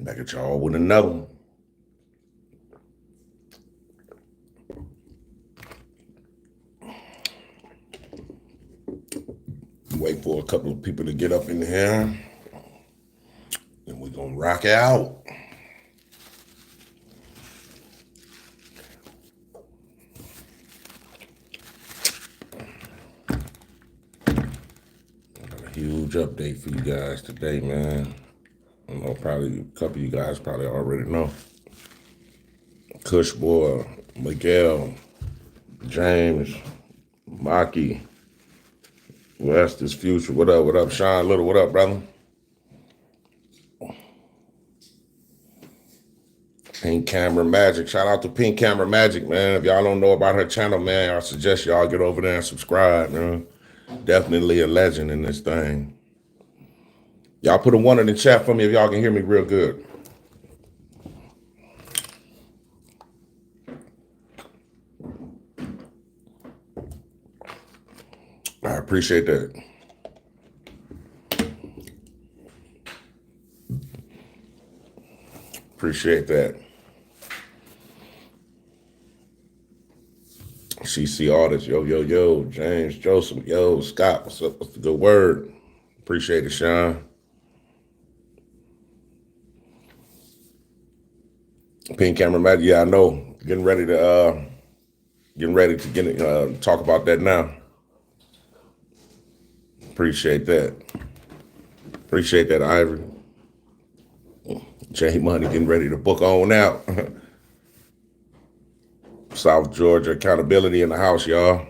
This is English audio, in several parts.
Back at y'all with another one. Wait for a couple of people to get up in here. And we're going to rock out. Got a huge update for you guys today, man. I know probably a couple of you guys probably already know. Kush Boy, Miguel, James, Maki, West is Future. What up, Sean Little? What up, brother? Pink Camera Magic. Shout out to Pink Camera Magic, man. If y'all don't know about her channel, man, I suggest y'all get over there and subscribe, man. Definitely a legend in this thing. Y'all put a 1 in the chat for me if y'all can hear me real good. I appreciate that. Appreciate that. CC Audits, yo. James, Joseph, yo. Scott, what's up? What's the good word? Appreciate it, Sean. Pink Camera Magic, yeah, I know. Getting ready to talk about that now. Appreciate that. Appreciate that, Ivory. J Money getting ready to book on out. South Georgia accountability in the house, y'all.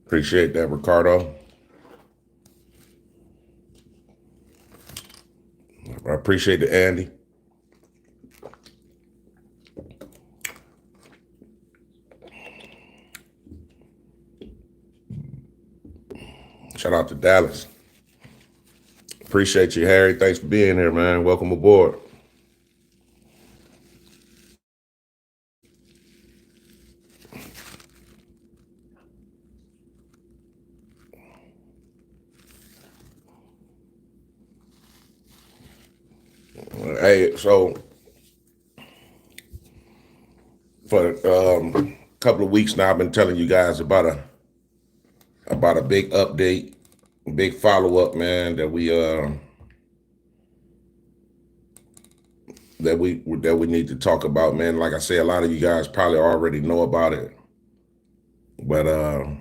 Appreciate that, Ricardo. I appreciate it, Andy. Shout out to Dallas. Appreciate you, Harry. Thanks for being here, man. Welcome aboard. Hey, so for a couple of weeks now, I've been telling you guys about a big update, big follow up, man. That we need to talk about, man. Like I say, a lot of you guys probably already know about it, but a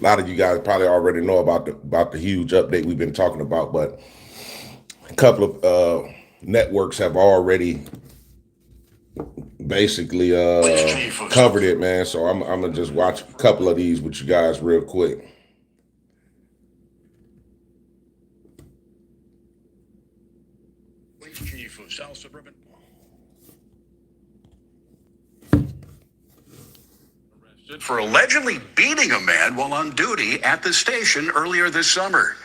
lot of you guys probably already know about the huge update we've been talking about. But a couple of networks have already basically covered it, man. So I'm gonna just watch a couple of these with you guys real quick. Police chief of South Suburban arrested for allegedly beating a man while on duty at the station earlier this summer.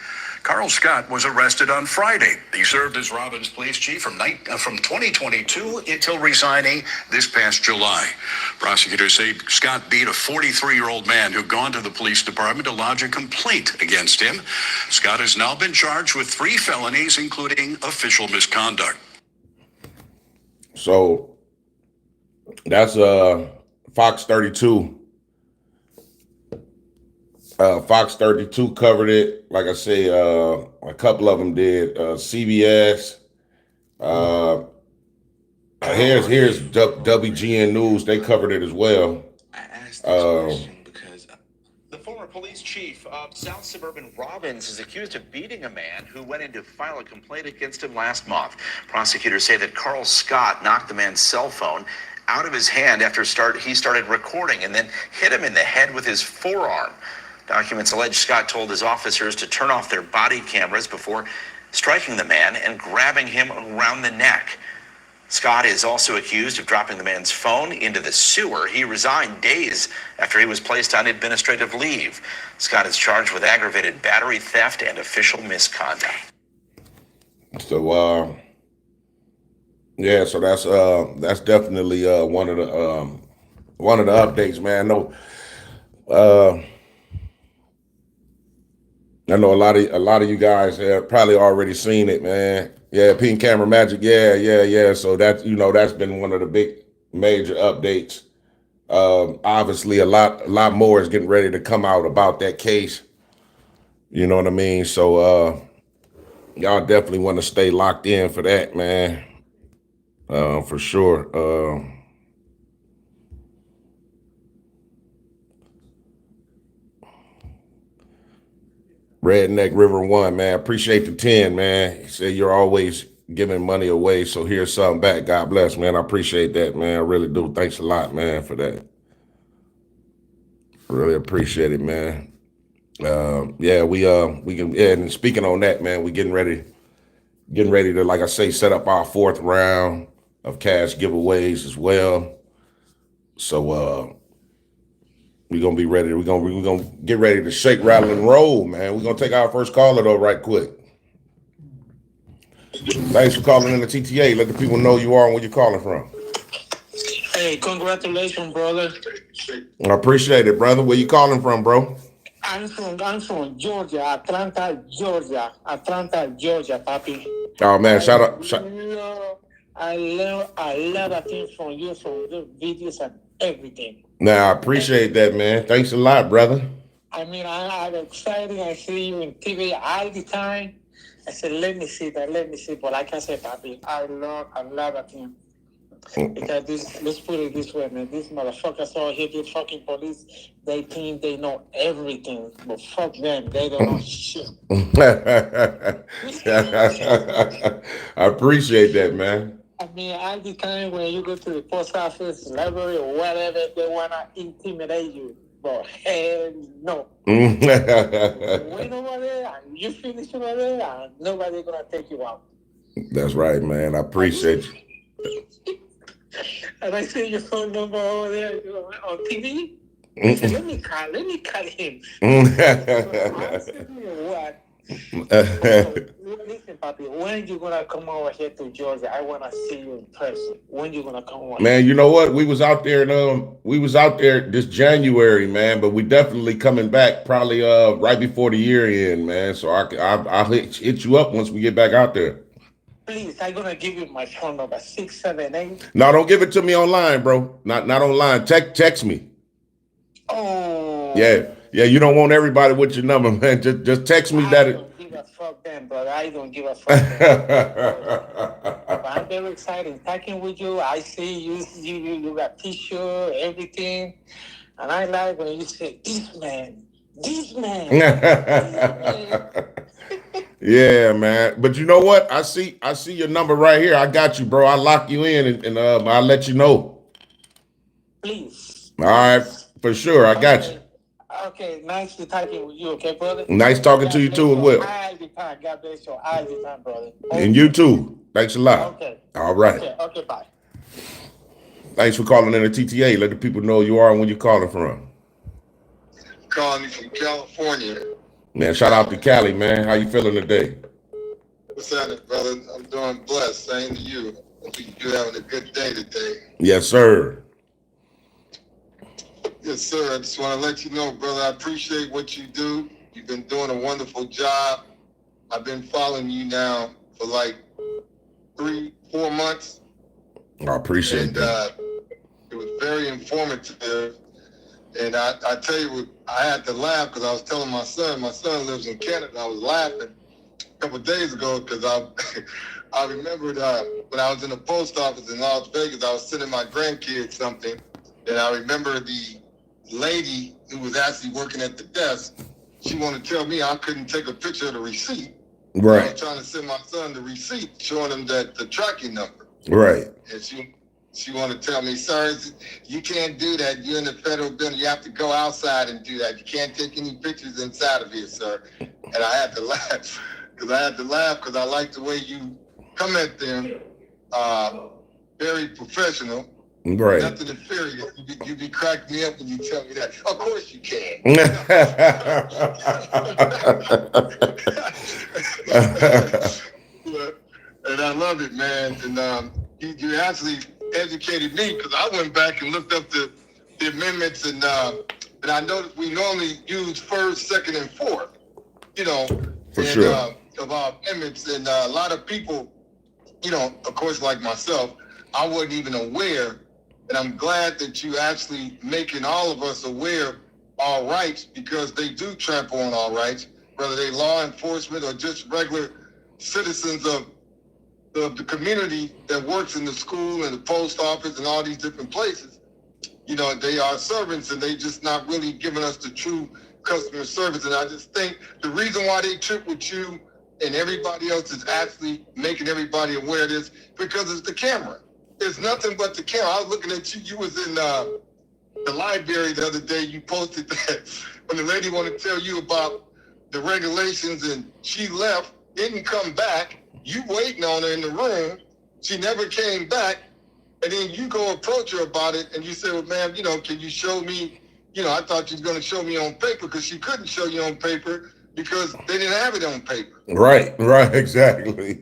Carl Scott was arrested on Friday. He served as Robbins police chief from 2022 until resigning this past July. Prosecutors say Scott beat a 43-year-old man who'd gone to the police department to lodge a complaint against him. Scott has now been charged with 3 felonies, including official misconduct. So that's Fox 32. Fox 32 covered it. Like I say, a couple of them did. CBS. Here's WGN News. They covered it as well. I asked this question because the former police chief of South Suburban Robbins is accused of beating a man who went in to file a complaint against him last month. Prosecutors say that Carl Scott knocked the man's cell phone out of his hand after he started recording and then hit him in the head with his forearm. Documents allege Scott told his officers to turn off their body cameras before striking the man and grabbing him around the neck. Scott is also accused of dropping the man's phone into the sewer. He resigned days after he was placed on administrative leave. Scott is charged with aggravated battery, theft, and official misconduct. So yeah, so that's definitely one of the updates, man. No, I know a lot of you guys have probably already seen it, man. Yeah, Pink Camera Magic. Yeah. So that that's been one of the big major updates. Obviously, a lot more is getting ready to come out about that case. You know what I mean? So y'all definitely want to stay locked in for that, man. For sure. Redneck River One, man. Appreciate the 10, man. He said you're always giving money away, so here's something back. God bless, man. I appreciate that, man. I really do. Thanks a lot, man, for that. Really appreciate it, man. Yeah, we can. Yeah, and speaking on that, man, we getting ready to, like I say, set up our fourth round of cash giveaways as well. So we're gonna be ready. We're gonna get ready to shake, rattle, and roll, man. We're gonna take our first caller though, right quick. Thanks for calling in the TTA. Let the people know you are and where you're calling from. Hey, congratulations, brother. I appreciate it, brother. Where you calling from, bro? I'm from Georgia, Atlanta, Georgia, papi. Oh man, shout out. I love a thing from you, from the videos and everything. Now I appreciate that, man. Thanks a lot, brother. I mean, I'm excited. I see you in TV all the time. I said, let me see that. But like I said, papi, I love a thing. Because let's put it this way, man. These motherfuckers all here, the fucking police, they think they know everything. But fuck them, they don't know shit. I appreciate that, man. I mean, all the time when you go to the post office, library, or whatever, they want to intimidate you. But hell no. Wait over there, and you finish over there, and nobody's going to take you out. That's right, man. I appreciate you. And I see your phone number over there on TV. I said, let me call him. What? Listen, papi, when you gonna come over here to Georgia? I wanna see you in person. When you gonna come over? Man, you know what? We was out there this January, man. But we definitely coming back probably right before the year end, man. So I'll hit you up once we get back out there. Please, I'm gonna give you my phone number 678. No, don't give it to me online, bro. Not online. Text me. Oh. Yeah. You don't want everybody with your number, man. Just text me that. I don't give a fuck then, brother. I don't give a fuck. But I'm very excited talking with you. I see you got t-shirt, everything, and I like when you say this man. Yeah, man. But you know what? I see your number right here. I got you, bro. I'll lock you in and I'll let you know. Please. All right, for sure. I got you. Okay, nice to talking with you, okay, brother? Nice talking to you too as well. All the time. God bless you all the time, brother. And you too. Thanks a lot. Okay. All right. Okay, bye. Thanks for calling in the TTA. Let the people know you are and where you're calling from. Calling you from California. Man, shout out to Cali, man. How you feeling today? What's happening, brother? I'm doing blessed. Same to you. Hope you're having a good day today. Yes, sir. Yes, sir. I just want to let you know, brother, I appreciate what you do. You've been doing a wonderful job. I've been following you now for like 3-4 months. I appreciate that. It was very informative. And I tell you, I had to laugh because I was telling my son lives in Canada. I was laughing a couple of days ago because I remembered when I was in the post office in Las Vegas, I was sending my grandkids something. And I remember the lady who was actually working at the desk, she wanted to tell me I couldn't take a picture of the receipt. Right. I was trying to send my son the receipt showing him that the tracking number. Right. And she wanted to tell me, sir, you can't do that. You're in the federal building. You have to go outside and do that. You can't take any pictures inside of here, sir. And I had to laugh because I like the way you come at them. Very professional. Right. Nothing nefarious. You be cracking me up when you tell me that. Of course you can. And I love it, man. And you actually educated me because I went back and looked up the amendments and I noticed we normally use first, second, and fourth. you know, For and sure. of our amendments. And a lot of people, you know, of course, like myself, I wasn't even aware. And I'm glad that you actually making all of us aware of our rights, because they do trample on our rights, whether they law enforcement or just regular citizens of the community that works in the school and the post office and all these different places. You know, they are servants, and they just not really giving us the true customer service. And I just think the reason why they trip with you and everybody else is actually making everybody aware of this, because it's the camera. It's nothing but the camera. I was looking at you. You was in the library the other day. You posted that when the lady wanted to tell you about the regulations, and she left, didn't come back. You waiting on her in the room. She never came back. And then you go approach her about it, and you say, well, ma'am, you know, can you show me, you know, I thought you was going to show me on paper, because she couldn't show you on paper because they didn't have it on paper. Right, exactly.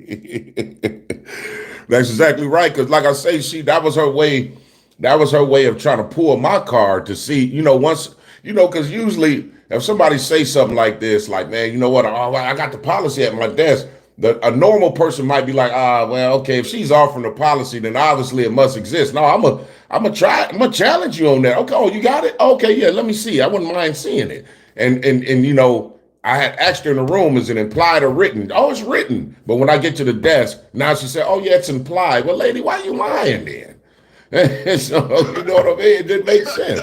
That's exactly right. Because like I say, that was her way. That was her way of trying to pull my card to see, you know, once, you know, because usually if somebody say something like this, like, man, you know what, oh, I got the policy at my desk. A normal person might be like, well, okay, if she's offering a policy, then obviously it must exist. No, I'm gonna challenge you on that. Okay, oh, you got it? Okay, yeah, let me see. I wouldn't mind seeing it. And you know, I had asked her in the room, is it implied or written? Oh, it's written. But when I get to the desk, now she said, oh yeah, it's implied. Well, lady, why are you lying then? So, you know what I mean? It didn't make sense.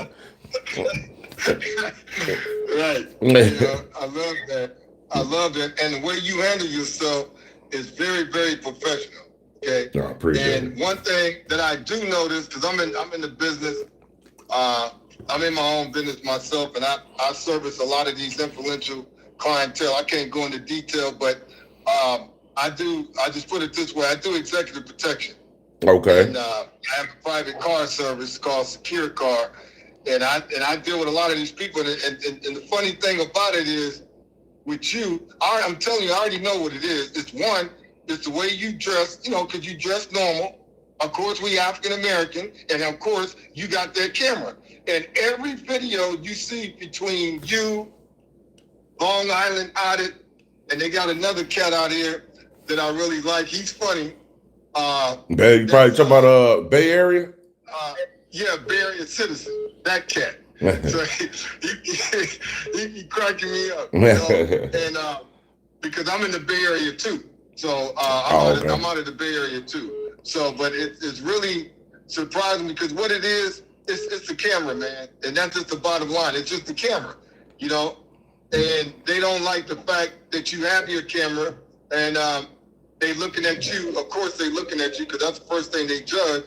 Right. You know, I love that. I love that. And the way you handle yourself is very, very professional. Okay. I appreciate And one thing that I do notice, because I'm in the business, I'm in my own business myself, and I service a lot of these influential clientele. I can't go into detail, but I just put it this way, I do executive protection. Okay. And I have a private car service called Secure Car. And I deal with a lot of these people. And the funny thing about it is, with you, I'm telling you, I already know what it is. It's the way you dress, you know, because you dress normal. Of course, we African American, and of course, you got that camera. And every video you see between you, Long Island Audit, and they got another cat out here that I really like. He's funny. You probably talking about Bay Area? Yeah, Bay Area citizen. That cat. So he cracking me up, you know? And because I'm in the Bay Area too, so I'm out of the Bay Area too. So, but it's really surprising, because what it is, it's the camera, man, and that's just the bottom line. It's just the camera, you know. And they don't like the fact that you have your camera, and they looking at you. Of course, they looking at you because that's the first thing they judge,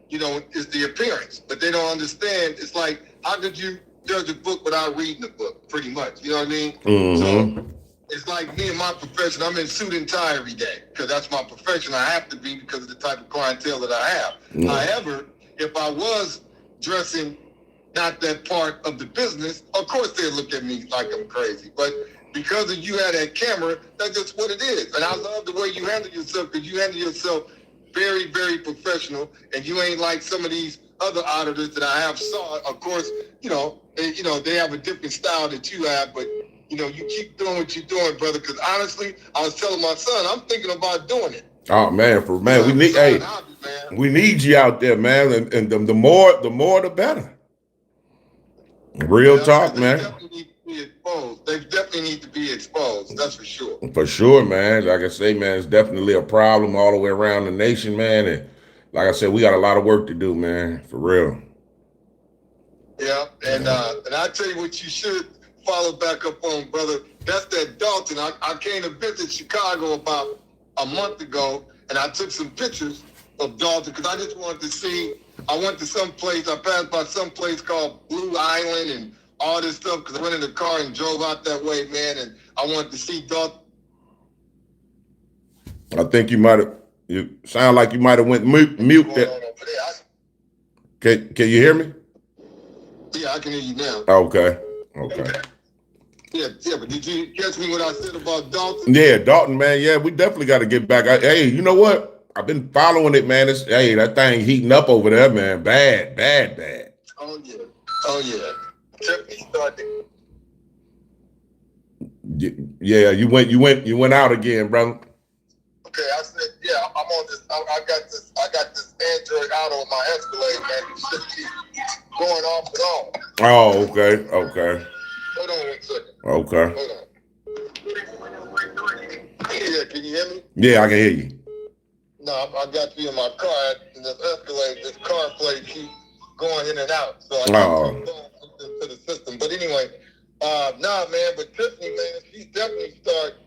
you know, is the appearance. But they don't understand. It's like, how could you judge a book without reading the book, pretty much? You know what I mean? Mm-hmm. So it's like me and my profession. I'm in suit and tie every day because that's my profession. I have to be because of the type of clientele that I have. Mm-hmm. However, if I was dressing not that part of the business, of course they'd look at me like I'm crazy. But because of you had that camera, that's just what it is. And I love the way you handle yourself, because you handle yourself very, very professional, and you ain't like some of these other auditors that I have saw. Of course, they have a different style that you have, but you keep doing what you're doing, brother. Because honestly, I was telling my son, I'm thinking about doing it. Oh man, we need you out there, man, and the more the better. Real talk, man. They definitely need to be exposed. That's for sure. For sure, man. Like I say, man, it's definitely a problem all the way around the nation, man. And like I said, we got a lot of work to do, man. For real. Yeah, and I tell you what you should follow back up on, brother. That's that Dalton. I came to visit Chicago about a month ago, and I took some pictures of Dalton because I just wanted to see. I went to some place. I passed by some place called Blue Island and all this stuff because I went in the car and drove out that way, man. And I wanted to see Dalton. I think you sound like you might have went mute there. Can you hear me? Yeah, I can hear you now. Okay. Yeah, but did you catch me what I said about Dalton? Yeah, Dalton, man. Yeah, we definitely got to get back. Hey, you know what? I've been following it, man. That thing heating up over there, man. Bad. Oh yeah. Definitely started. Yeah, you went out again, brother. Okay, I said, yeah, I'm on this. I got this Android Auto on my Escalade, man. It should keep going off and on. Oh, okay. Hold on 1 second. Okay. Hold on. Yeah, can you hear me? Yeah, I can hear you. No, I got you in my car, and this Escalade, this car plate keep going in and out. So I got two phones into the system. But anyway, nah, man, but Tiffany, man, she's definitely starting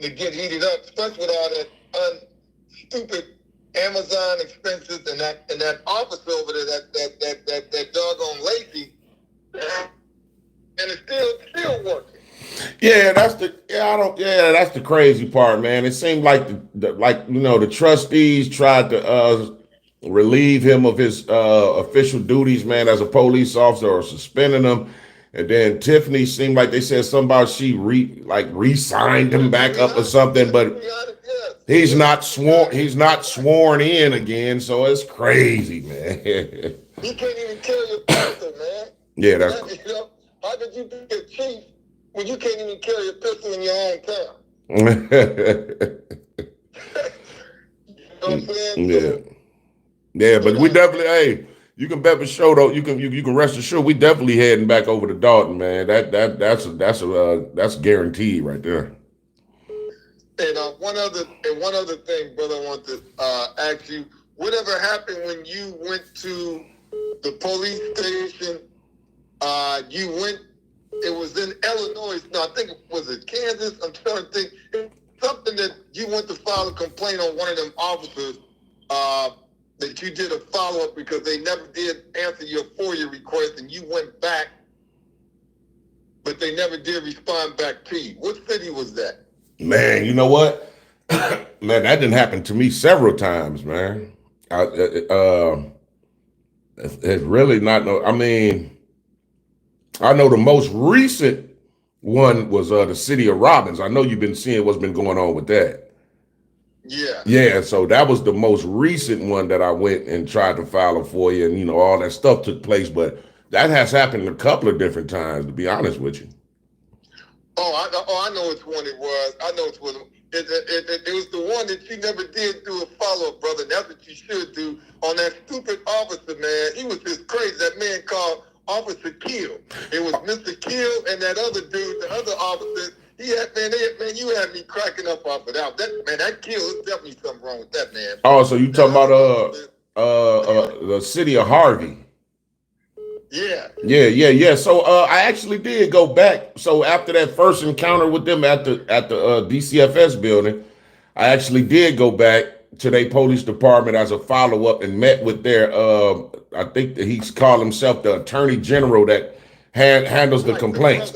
to get heated up, especially with all that stupid Amazon expenses and that office over there, that doggone Lacey, and it's still working. Yeah, that's the crazy part, man. It seemed like the trustees tried to relieve him of his official duties, man, as a police officer, or suspending him. And then Tiffany seemed like they said something about she re-signed him back up or something, but he's not sworn in again, so it's crazy, man. He can't even carry a pistol, man. Yeah, that's how could you be a chief when you can't even carry a pistol in your own town? You know what I'm saying? Yeah. Yeah, but we definitely, you can bet for sure though. You can rest assured we definitely heading back over to Dalton, man. That's guaranteed right there. And one other thing, brother, I want to ask you: whatever happened when you went to the police station? You went. It was in Illinois. No, I think was it Kansas. I'm trying to think. Something that you went to file a complaint on one of them officers. That you did a follow-up because they never did answer your FOIA request, and you went back, but they never did respond back to you. What city was that? Man, you know what? Man, that didn't happen to me several times, man. It's really not no. I mean, I know the most recent one was the city of Robbins. I know you've been seeing what's been going on with that. Yeah. Yeah, so that was the most recent one that I went and tried to file it for you, and all that stuff took place. But that has happened a couple of different times, to be honest with you. I know which one it was. I know it's one. It was the one that you never did do a follow-up, brother. That's what you should do on that stupid officer, man. He was just crazy. That man called Officer Kill. It was Mr. Kill and that other dude, the other officer. Man, you had me cracking up off of that. That Kill is definitely something wrong with that, man. Oh, so you talking about the city of Harvey? Yeah. So I actually did go back. So after that first encounter with them at the DCFS building, I actually did go back to their police department as a follow-up and met with their I think that he's called himself the attorney general that handles the complaints.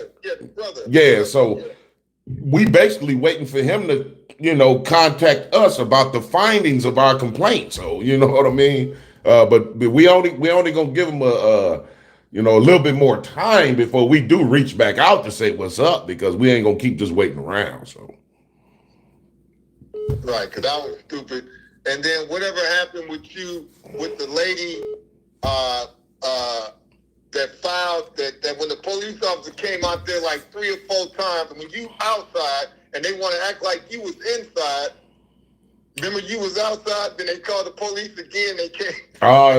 Brother. So we basically waiting for him to contact us about the findings of our complaint. So you know what I mean. But we only gonna give him a little bit more time before we do reach back out to say what's up, because we ain't gonna keep just waiting around. So right, because I was stupid. And then whatever happened with you with the lady that filed that when the police officer came out there like 3 or 4 times, and when you outside and they want to act like you was inside. Remember you was outside, then they called the police again. They came.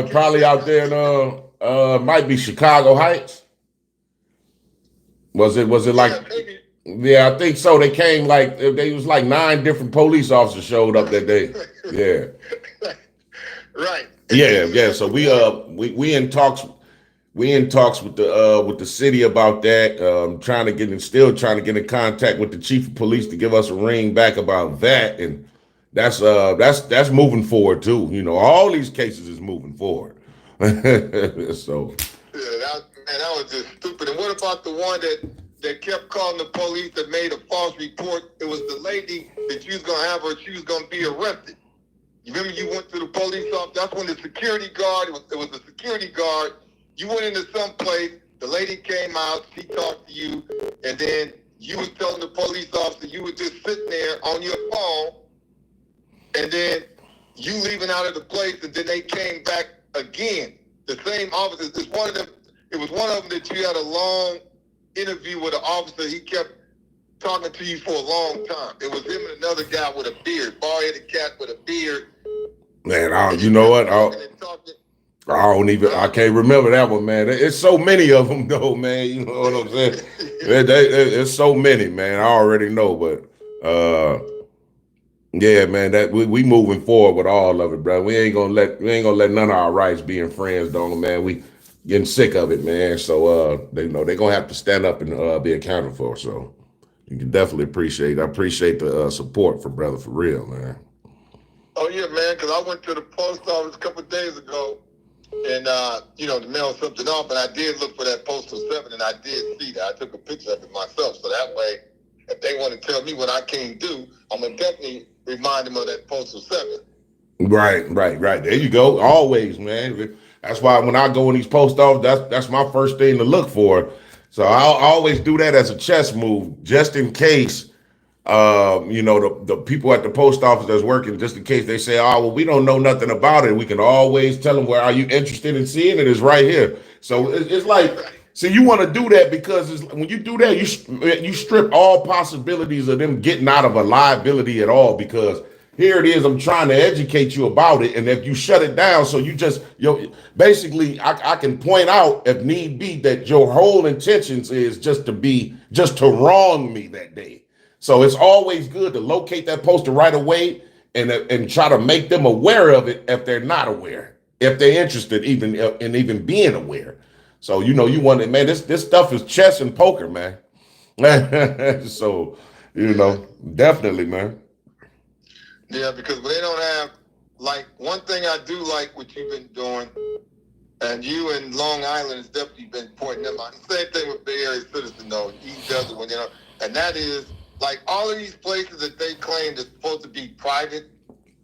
Probably out there in might be Chicago Heights. Was it like? Maybe. Yeah, I think so. They came they was like 9 different police officers showed up that day. Yeah. Right. Yeah. So we in talks. We in talks with the city about that. Still trying to get in contact with the chief of police to give us a ring back about that, and that's moving forward too. All these cases is moving forward. So yeah, that was just stupid. And what about the one that kept calling the police that made a false report? It was the lady that you was gonna have her. She was gonna be arrested. You remember you went to the police office? That's when the security guard. It was the security guard. You went into some place, the lady came out, she talked to you, and then you was telling the police officer you were just sitting there on your phone, and then you leaving out of the place, and then they came back again. The same officers. It was one of them that you had a long interview with an officer. He kept talking to you for a long time. It was him and another guy with a beard, bald-headed cat with a beard. Man, you know what? I can't remember that one, man. It's so many of them, though, man. You know what I'm saying? It's so many, man. I already know, but yeah, man. That we moving forward with all of it, bro. We ain't gonna let none of our rights being friends, don't, man. We getting sick of it, man. So they know they gonna have to stand up and be accounted for. So you can definitely I appreciate the support for brother, for real, man. Oh yeah, man. Because I went to the post office a couple of days ago. And, to mail something off, and I did look for that Postal 7, and I did see that. I took a picture of it myself, so that way, if they want to tell me what I can't do, I'm going to definitely remind them of that Postal 7. Right. There you go. Always, man. That's why when I go in these post offices, that's my first thing to look for. So I'll always do that as a chess move, just in case. The people at the post office that's working, just in case they say, oh, well, we don't know nothing about it. We can always tell them, well, are you interested in seeing it? It's right here. So it's like, see, you want to do that because when you do that, you strip all possibilities of them getting out of a liability at all, because here it is, I'm trying to educate you about it. And if you shut it down, so basically I can point out if need be that your whole intentions is just to wrong me that day. So it's always good to locate that poster right away and try to make them aware of it if they're not aware, if they're interested in being aware. So you want it, man. This stuff is chess and poker, man. So definitely, man. Yeah, because when they don't have, like, one thing I do like what you've been doing, and you in Long Island has definitely been pointing them out. The same thing with Bay Area Citizen, though. He does it when and that is, like, all of these places that they claim are supposed to be private,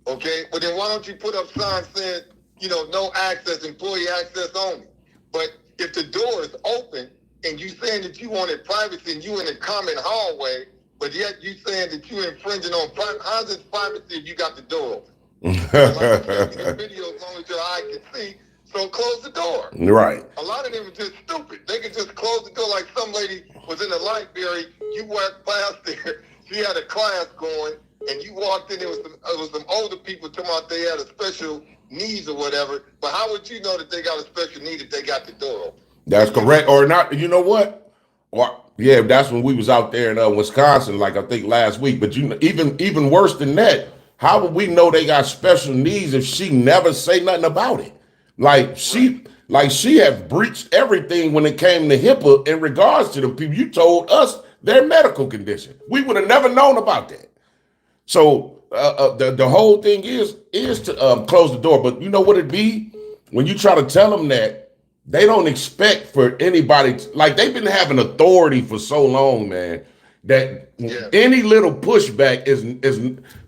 okay? Well, then why don't you put up signs saying, no access, employee access only? But if the door is open and you saying that you wanted privacy and you in a common hallway, but yet you saying that you're infringing on privacy, how's it privacy if you got the door open? Like the video, as long as your eye can see, so close the door. Right. A lot of them are just stupid. They can just close the door. Like some lady was in the library. You walked past there. She had a class going, and you walked in. It was some older people talking about they had a special needs or whatever. But how would you know that they got a special need if they got the door open? That's correct. Or not. You know what? Yeah, that's when we was out there in Wisconsin, like I think last week. But even worse than that, how would we know they got special needs if she never say nothing about it? Like she have breached everything when it came to HIPAA in regards to the people. You told us their medical condition. We would have never known about that. So the whole thing is to close the door. But you know what it be? When you try to tell them that, they don't expect for anybody like they've been having authority for so long, man, that any little pushback is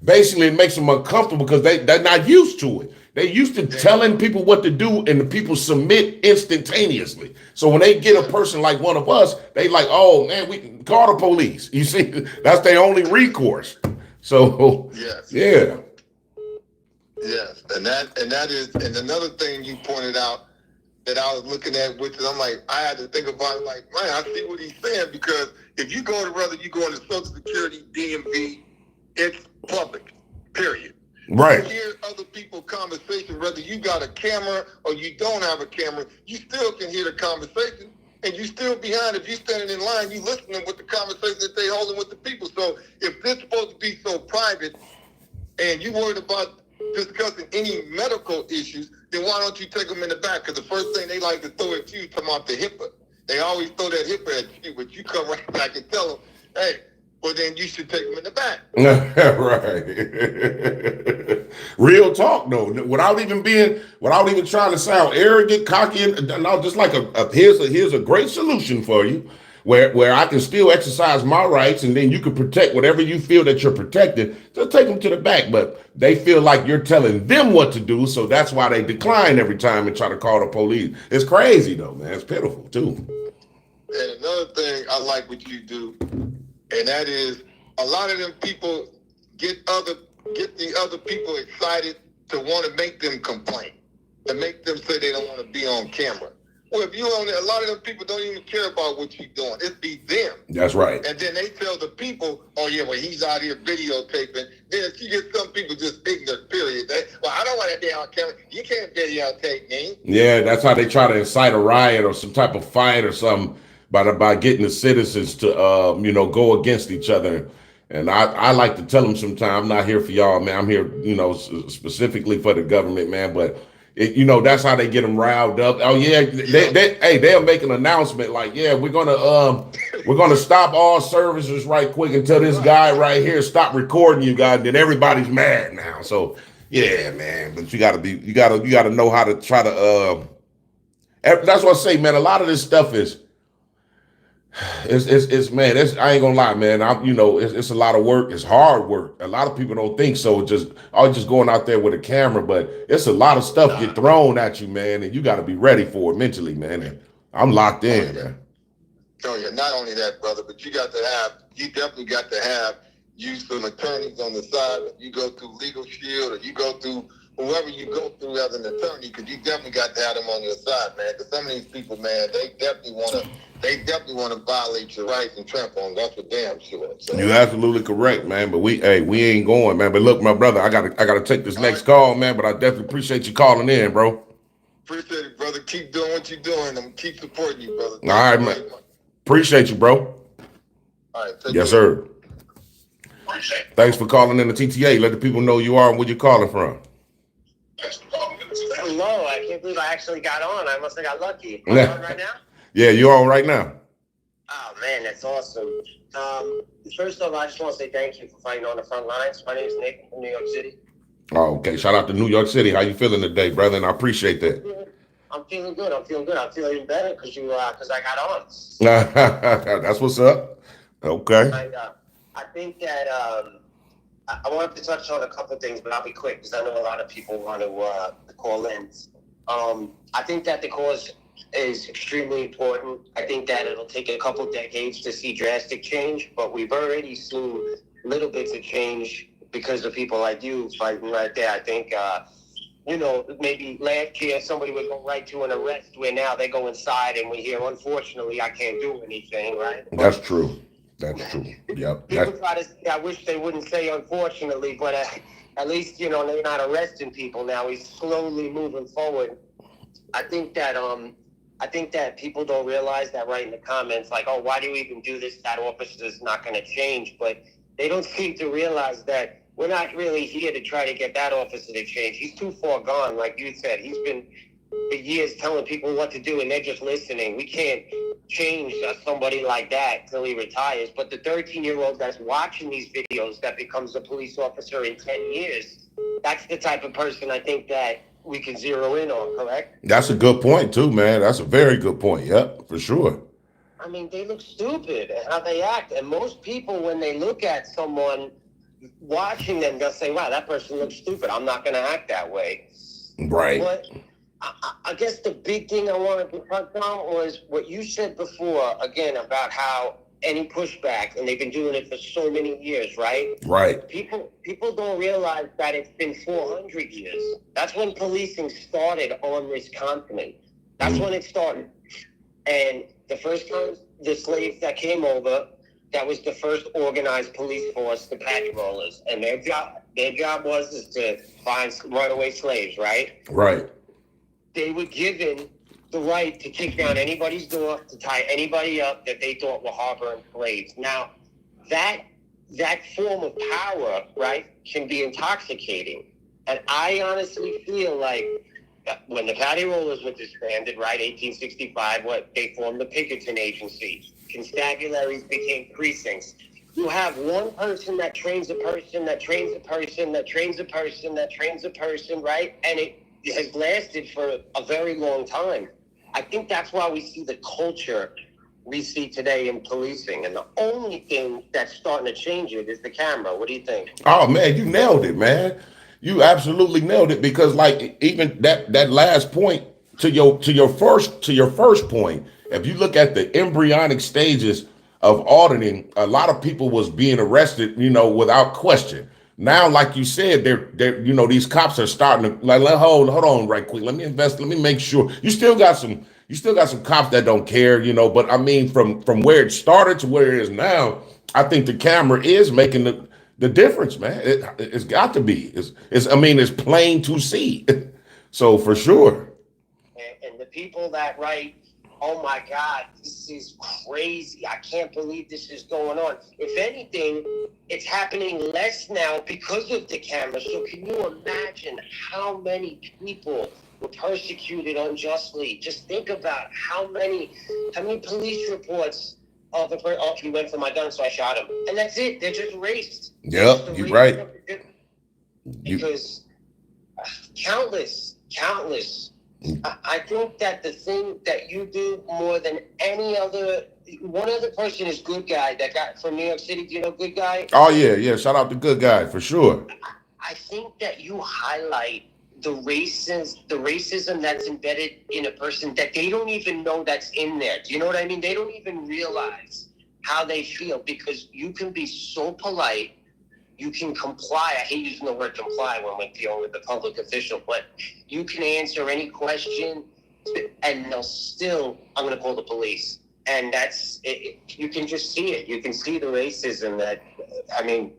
basically makes them uncomfortable because they're not used to it. They're used to telling people what to do and the people submit instantaneously. So when they get a person like one of us, they like, oh man, we can call the police. You see, that's their only recourse. So yeah. Yes, and that is another thing you pointed out that I was looking at, which is I'm like, I had to think about it, like, man, I see what he's saying, because if you go to, whether you go into Social Security, DMV, it's public, period. Right. You hear other people's conversation, whether you got a camera or you don't have a camera, you still can hear the conversation, and you still behind. If you're standing in line, you listening with the conversation that they holding with the people. So if this supposed to be so private, and you worried about discussing any medical issues, then why don't you take them in the back? Because the first thing they like to throw at you, talking about the HIPAA. They always throw that HIPAA at you, but you come right back and tell them, hey, well, then you should take them in the back. Right. Real talk, though. Without even trying to sound arrogant, cocky, and no, just like here's a great solution for you, where I can still exercise my rights, and then you can protect whatever you feel that you're protected. Just take them to the back, but they feel like you're telling them what to do, so that's why they decline every time and try to call the police. It's crazy, though, man. It's pitiful too. And another thing I like what you do, and that is a lot of them people get the other people excited to want to make them complain, to make them say they don't want to be on camera. Well, if you on there, a lot of them people don't even care about what you're doing. It be them. That's right. And then they tell the people, oh, yeah, well, he's out here videotaping. Then you get some people just ignorant, period. Well, I don't want to be on camera. You can't videotape me. Yeah, that's how they try to incite a riot or some type of fight or something by getting the citizens to, go against each other. And I like to tell them sometimes, I'm not here for y'all, man. I'm here, specifically for the government, man. But that's how they get them riled up. Oh yeah, they'll make an announcement like, yeah, we're gonna stop all services right quick until this guy right here stop recording you guys. Then everybody's mad now. So yeah, man. But you gotta know how to try to. That's what I say, man. A lot of this stuff is. It's man. I ain't gonna lie, man. It's a lot of work. It's hard work. A lot of people don't think so. Just going out there with a camera, but it's a lot of stuff get thrown at you, man, and you got to be ready for it mentally, man. And I'm locked in, man. So yeah, not only that, brother, but you definitely got to have use some attorneys on the side. If you go through Legal Shield or you go through whoever you go through as an attorney, because you definitely got to have them on your side, man. Because some of these people, man, they definitely want to violate your rights and trample on. That's for damn sure. So. You're absolutely correct, man. But we ain't going, man. But look, my brother, I gotta take this next call, man. But I definitely appreciate you calling in, bro. Appreciate it, brother. Keep doing what you're doing. I'm keep supporting you, brother. All right, man. Appreciate you, bro. All right. Yes, sir. Thanks for calling in the TTA. Let the people know you are and where you're calling from. Hello, I can't believe I actually got on. I must have got lucky. Am I on right now? Yeah, you're on right now. Oh man, that's awesome. First off, I just want to say thank you for fighting on the front lines. My name is Nick from New York City. Oh, okay. Shout out to New York City. How you feeling today, brother? And I appreciate that. I'm feeling good. I'm feeling even better because I got on. That's what's up. Okay. I think that I wanted to touch on a couple of things, but I'll be quick because I know a lot of people want to call in. I think that the cause is extremely important. I think that it'll take a couple decades to see drastic change, but we've already seen little bits of change because of people like you fighting right there. I think, maybe last year somebody would go right to an arrest where now they go inside and we hear, unfortunately, I can't do anything, right? That's true. That's true. Yep. People try to say, I wish they wouldn't say unfortunately, but at least, they're not arresting people now. He's slowly moving forward. I think that people don't realize that right in the comments, like, oh, why do you even do this? That officer's not going to change. But they don't seem to realize that we're not really here to try to get that officer to change. He's too far gone, like you said. He's been for years telling people what to do, and they're just listening. We can't change somebody like that till he retires. But the 13-year-old that's watching these videos that becomes a police officer in 10 years, that's the type of person I think that we can zero in on, correct? That's a good point too, man. That's a very good point. Yep, for sure. I mean, they look stupid at how they act. And most people, when they look at someone watching them, they'll say, wow, that person looks stupid. I'm not going to act that way. Right. But I guess the big thing I wanted to touch on was what you said before, again, about how any pushback, and they've been doing it for so many years, right? Right. People don't realize that it's been 400 years. That's when policing started on this continent. That's when it started. And the first time the slaves that came over, that was the first organized police force, the patch rollers. And their job was to find runaway slaves, right? Right. They were given the right to kick down anybody's door, to tie anybody up that they thought were harboring slaves. Now, that form of power, right, can be intoxicating. And I honestly feel like when the Patty Rollers were disbanded, right, 1865, they formed the Pinkerton Agency. Constabularies became precincts. You have one person that trains a person, that trains a person, that trains a person, that trains a person, right? And it has lasted for a very long time. I think that's why we see the culture we see today in policing. And the only thing that's starting to change it is the camera. What do you think? Oh, man, you nailed it, man. You absolutely nailed it, because like even that last point to your first point, if you look at the embryonic stages of auditing, a lot of people was being arrested, without question. Now, like you said, they're these cops are starting to like, hold on right quick. Let me make sure. You still got some you still got some cops that don't care, you know. But I mean, from where it started to where it is now, I think the camera is making the difference, man. It's got to be. I mean, it's plain to see. So for sure. And the people that write, oh my God, this is crazy. I can't believe this is going on. If anything, it's happening less now because of the camera. So can you imagine how many people were persecuted unjustly? Just think about how many police reports of the person, oh, he went for my gun, so I shot him. And that's it. They're just erased. Yep, you're right. Because countless. I think that the thing that you do more than any other, one other person is Good Guy that got from New York City. Do you know Good Guy? Oh yeah. Shout out to Good Guy for sure. I think that you highlight the racism that's embedded in a person that they don't even know that's in there. Do you know what I mean? They don't even realize how they feel, because you can be so polite. You can comply. I hate using the word comply when we're dealing with the public official, but you can answer any question and they'll still, I'm going to call the police. And that's it. You can just see it. You can see the racism that, I mean.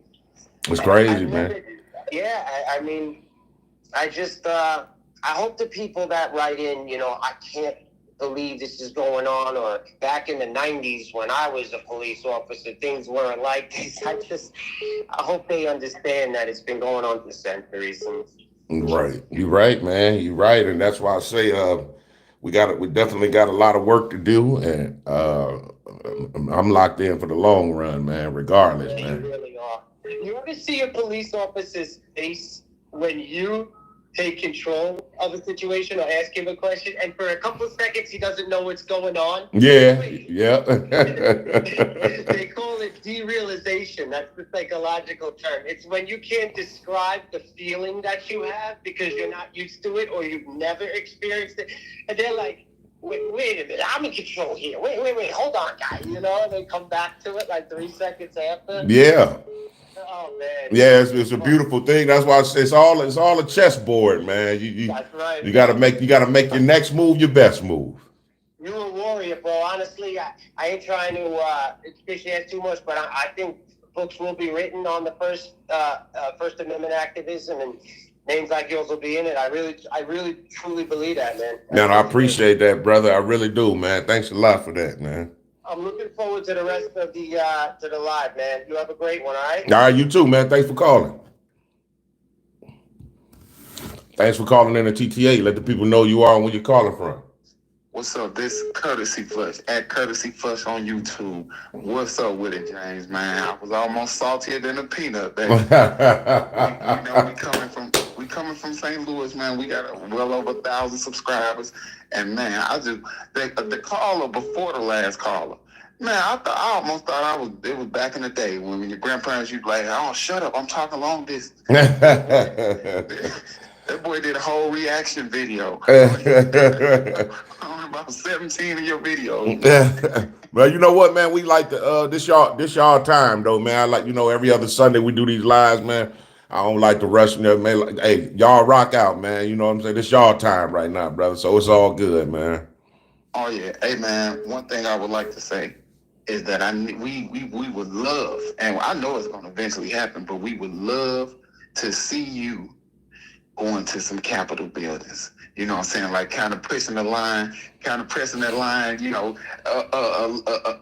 It's crazy, man. I mean, I just, I hope the people that write in, you know, I can't believe this is going on, or back in the 90s when I was a police officer, things weren't like this. I hope they understand that it's been going on for centuries. Right. You're right, man. You're right. And that's why I say we definitely got a lot of work to do, and I'm locked in for the long run, man, regardless, man. You really are. You ever see a police officer's face when you take control of a situation or ask him a question, and for a couple of seconds he doesn't know what's going on? Yeah. They call it derealization. That's the psychological term. It's when you can't describe the feeling that you have because you're not used to it or you've never experienced it, and they're like, wait a minute, I'm in control here. Wait, hold on, guy. You know, and they come back to it like 3 seconds after. Yeah. Oh man. Yeah, it's a beautiful thing. That's why it's all a chessboard, man. That's right. You gotta make your next move your best move. You're a warrior, bro. Honestly, I ain't trying to fish ass too much, but I think books will be written on the First Amendment activism, and names like yours will be in it. I really truly believe that, man. Man, I appreciate that, brother. I really do, man. Thanks a lot for that, man. I'm looking forward to the rest of the live, man. You have a great one, all right? All right, you too, man. Thanks for calling. Thanks for calling in the TTA. Let the people know you are and where you're calling from. What's up? This Courtesy Flush at Courtesy Flush on YouTube. What's up with it, James? Man, I was almost saltier than a peanut, baby. we coming from St. Louis, man. We got well over 1,000 subscribers, and man, the caller before the last caller. Man, I almost thought it was back in the day when your grandparents used to be like, oh, shut up, I'm talking long distance. That boy did a whole reaction video. About 17 of your videos. Well, you know what, man? We like this y'all time though, man. I like, every other Sunday we do these lives, man. I don't like to rush, man. Like, hey, y'all rock out, man. You know what I'm saying? This y'all time right now, brother. So it's all good, man. Oh yeah. Hey man, one thing I would like to say is that we would love, and I know it's gonna eventually happen, but we would love to see you going to some Capitol buildings. You know what I'm saying? Like kind of pressing that line,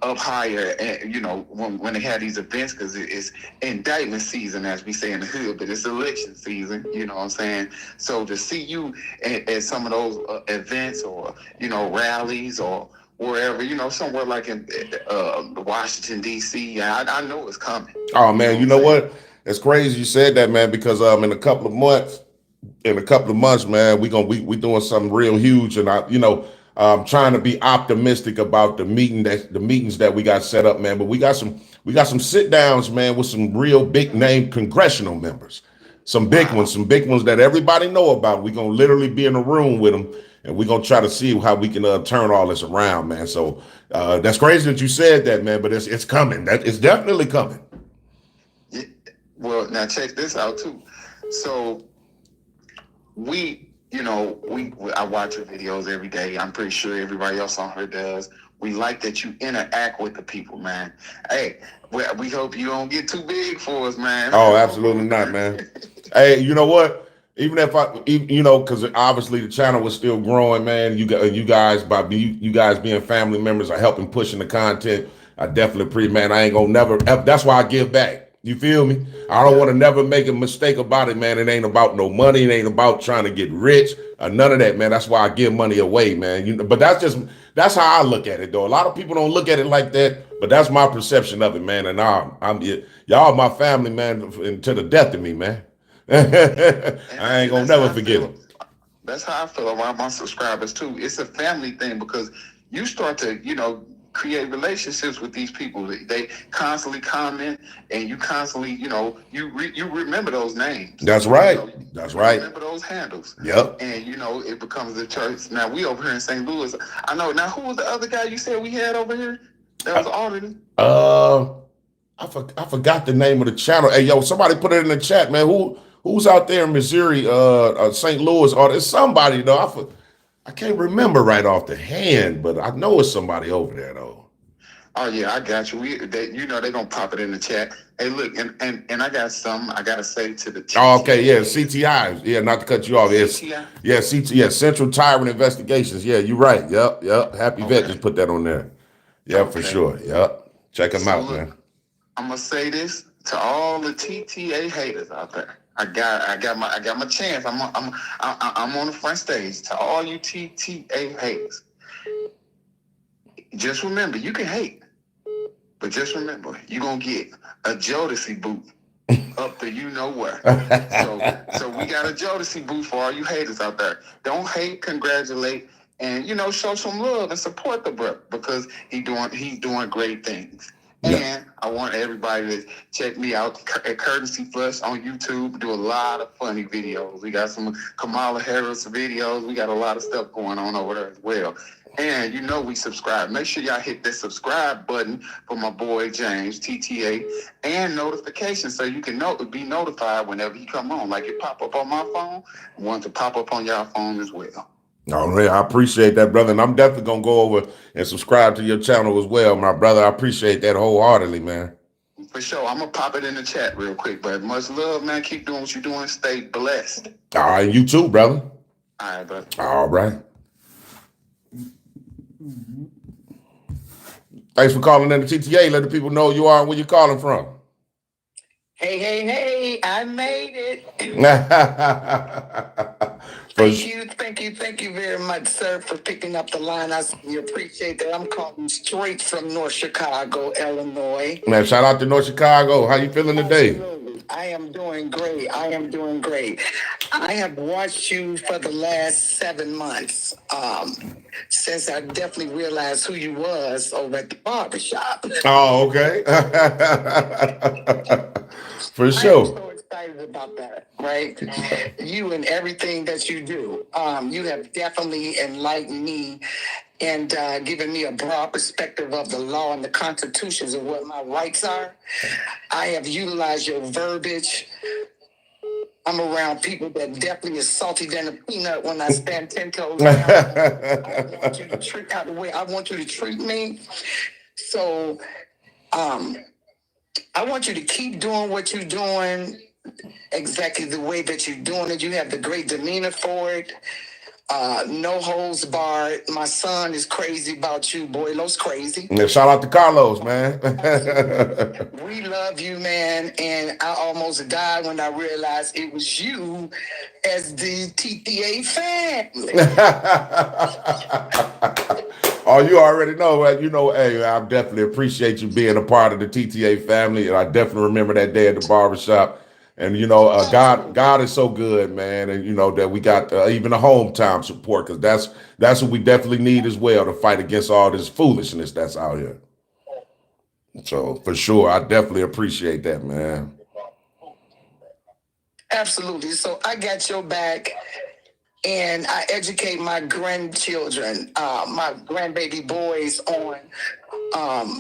up higher, and, when they have these events, because it's indictment season, as we say in the hood, but it's election season, you know what I'm saying? So to see you at some of those events or, rallies or wherever, somewhere like in Washington, D.C., I know it's coming. Oh, man, you know what? It's crazy you said that, man, because in a couple of months, man, we doing something real huge, and I'm trying to be optimistic about the meetings that we got set up, man. But we got some sit downs, man, with some real big name congressional members, some big ones that everybody know about. We're gonna literally be in a room with them, and we're gonna try to see how we can turn all this around, man. So that's crazy that you said that, man, but it's coming. It's definitely coming. Yeah. Well, now check this out too. So we, you know, I watch your videos every day. I'm pretty sure everybody else on here does. We like that you interact with the people, man. Hey, we hope you don't get too big for us, man. Oh, absolutely not, man. Hey, you know what? Even if you know, because obviously the channel was still growing, man. You guys, you guys being family members are helping pushing the content. I definitely man. I ain't gonna never. That's why I give back. You feel me? I don't want to never make a mistake about it, man. It ain't about no money. It ain't about trying to get rich or none of that, man. That's why I give money away, man. You know, but that's how I look at it, though. A lot of people don't look at it like that, but that's my perception of it, man. And y'all my family, man, and to the death of me, man. I ain't gonna never forget it. That's how I feel around my subscribers too. It's a family thing because you start to, you know, create relationships with these people. They constantly comment, and you constantly, you know, you remember those names. That's right. You know, that's right. Remember those handles. Yep. And you know, it becomes a church. Now we over here in St. Louis. I know. Now who was the other guy you said we had over here? That was auditing. I forgot the name of the channel. Hey, yo, somebody put it in the chat, man. Who's out there in Missouri, St. Louis, or it's somebody though. I can't remember right off the hand, but I know it's somebody over there though. Oh yeah, I got you. You know, they're gonna pop it in the chat. Hey, look, and I got some I gotta say to the TTI. Oh, okay, yeah, CTI. Yeah, not to cut you off. CTI? Yeah, CTI, Central Tyrant Investigations. Yeah, you're right. Yep. Happy Vet just put that on there. Yeah, for sure. Yep. Check them out, man. I'm gonna say this to all the TTA haters out there. I got my chance. I'm on the front stage. To all you TTA haters, just remember you can hate, but just remember you're gonna get a Jodeci boot up to you know where. So we got a Jodeci boot for all you haters out there. Don't hate, congratulate, and you know show some love and support the bro because he's doing great things. Yeah. And I want everybody to check me out at Courtesy Flush on YouTube. We do a lot of funny videos. We got some Kamala Harris videos. We got a lot of stuff going on over there as well. And you know we subscribe. Make sure y'all hit that subscribe button for my boy James, TTA, and notifications so you can be notified whenever he come on. Like it pop up on my phone, I want to pop up on y'all phone as well. Oh, man, I appreciate that, brother. And I'm definitely going to go over and subscribe to your channel as well, my brother. I appreciate that wholeheartedly, man. For sure. I'm going to pop it in the chat real quick. But much love, man. Keep doing what you're doing. Stay blessed. All right. You too, brother. All right, brother. All right. Thanks for calling in the TTA. Let the people know who you are and where you're calling from. Hey, I made it. Thank you very much, sir, for picking up the line. I appreciate that. I'm calling straight from North Chicago, Illinois. Man, shout out to North Chicago. How you feeling today? Absolutely. I am doing great. I have watched you for the last 7 months, since I definitely realized who you was over at the barbershop. Oh, okay. For sure. I'm so excited about that, right? You and everything that you do. You have definitely enlightened me and given me a broad perspective of the law and the constitutions of what my rights are. I have utilized your verbiage. I'm around people that definitely is salty than a peanut when I stand 10 toes down. I want you to treat out the way I want you to treat me. So, I want you to keep doing what you're doing exactly the way that you're doing it. You have the great demeanor for it. No holds barred. My son is crazy about you. Boylo's crazy. Yeah, shout out to Carlos, man. We love you, man. And I almost died when I realized it was you as the TTA family. Oh, you already know, man. You know, hey, I definitely appreciate you being a part of the TTA family. And I definitely remember that day at the barbershop. And, you know, God is so good, man. And, you know, that we got even a hometown support, because that's what we definitely need as well to fight against all this foolishness that's out here. So, for sure, I definitely appreciate that, man. Absolutely. So I got your back. And I educate my grandchildren, my grandbaby boys on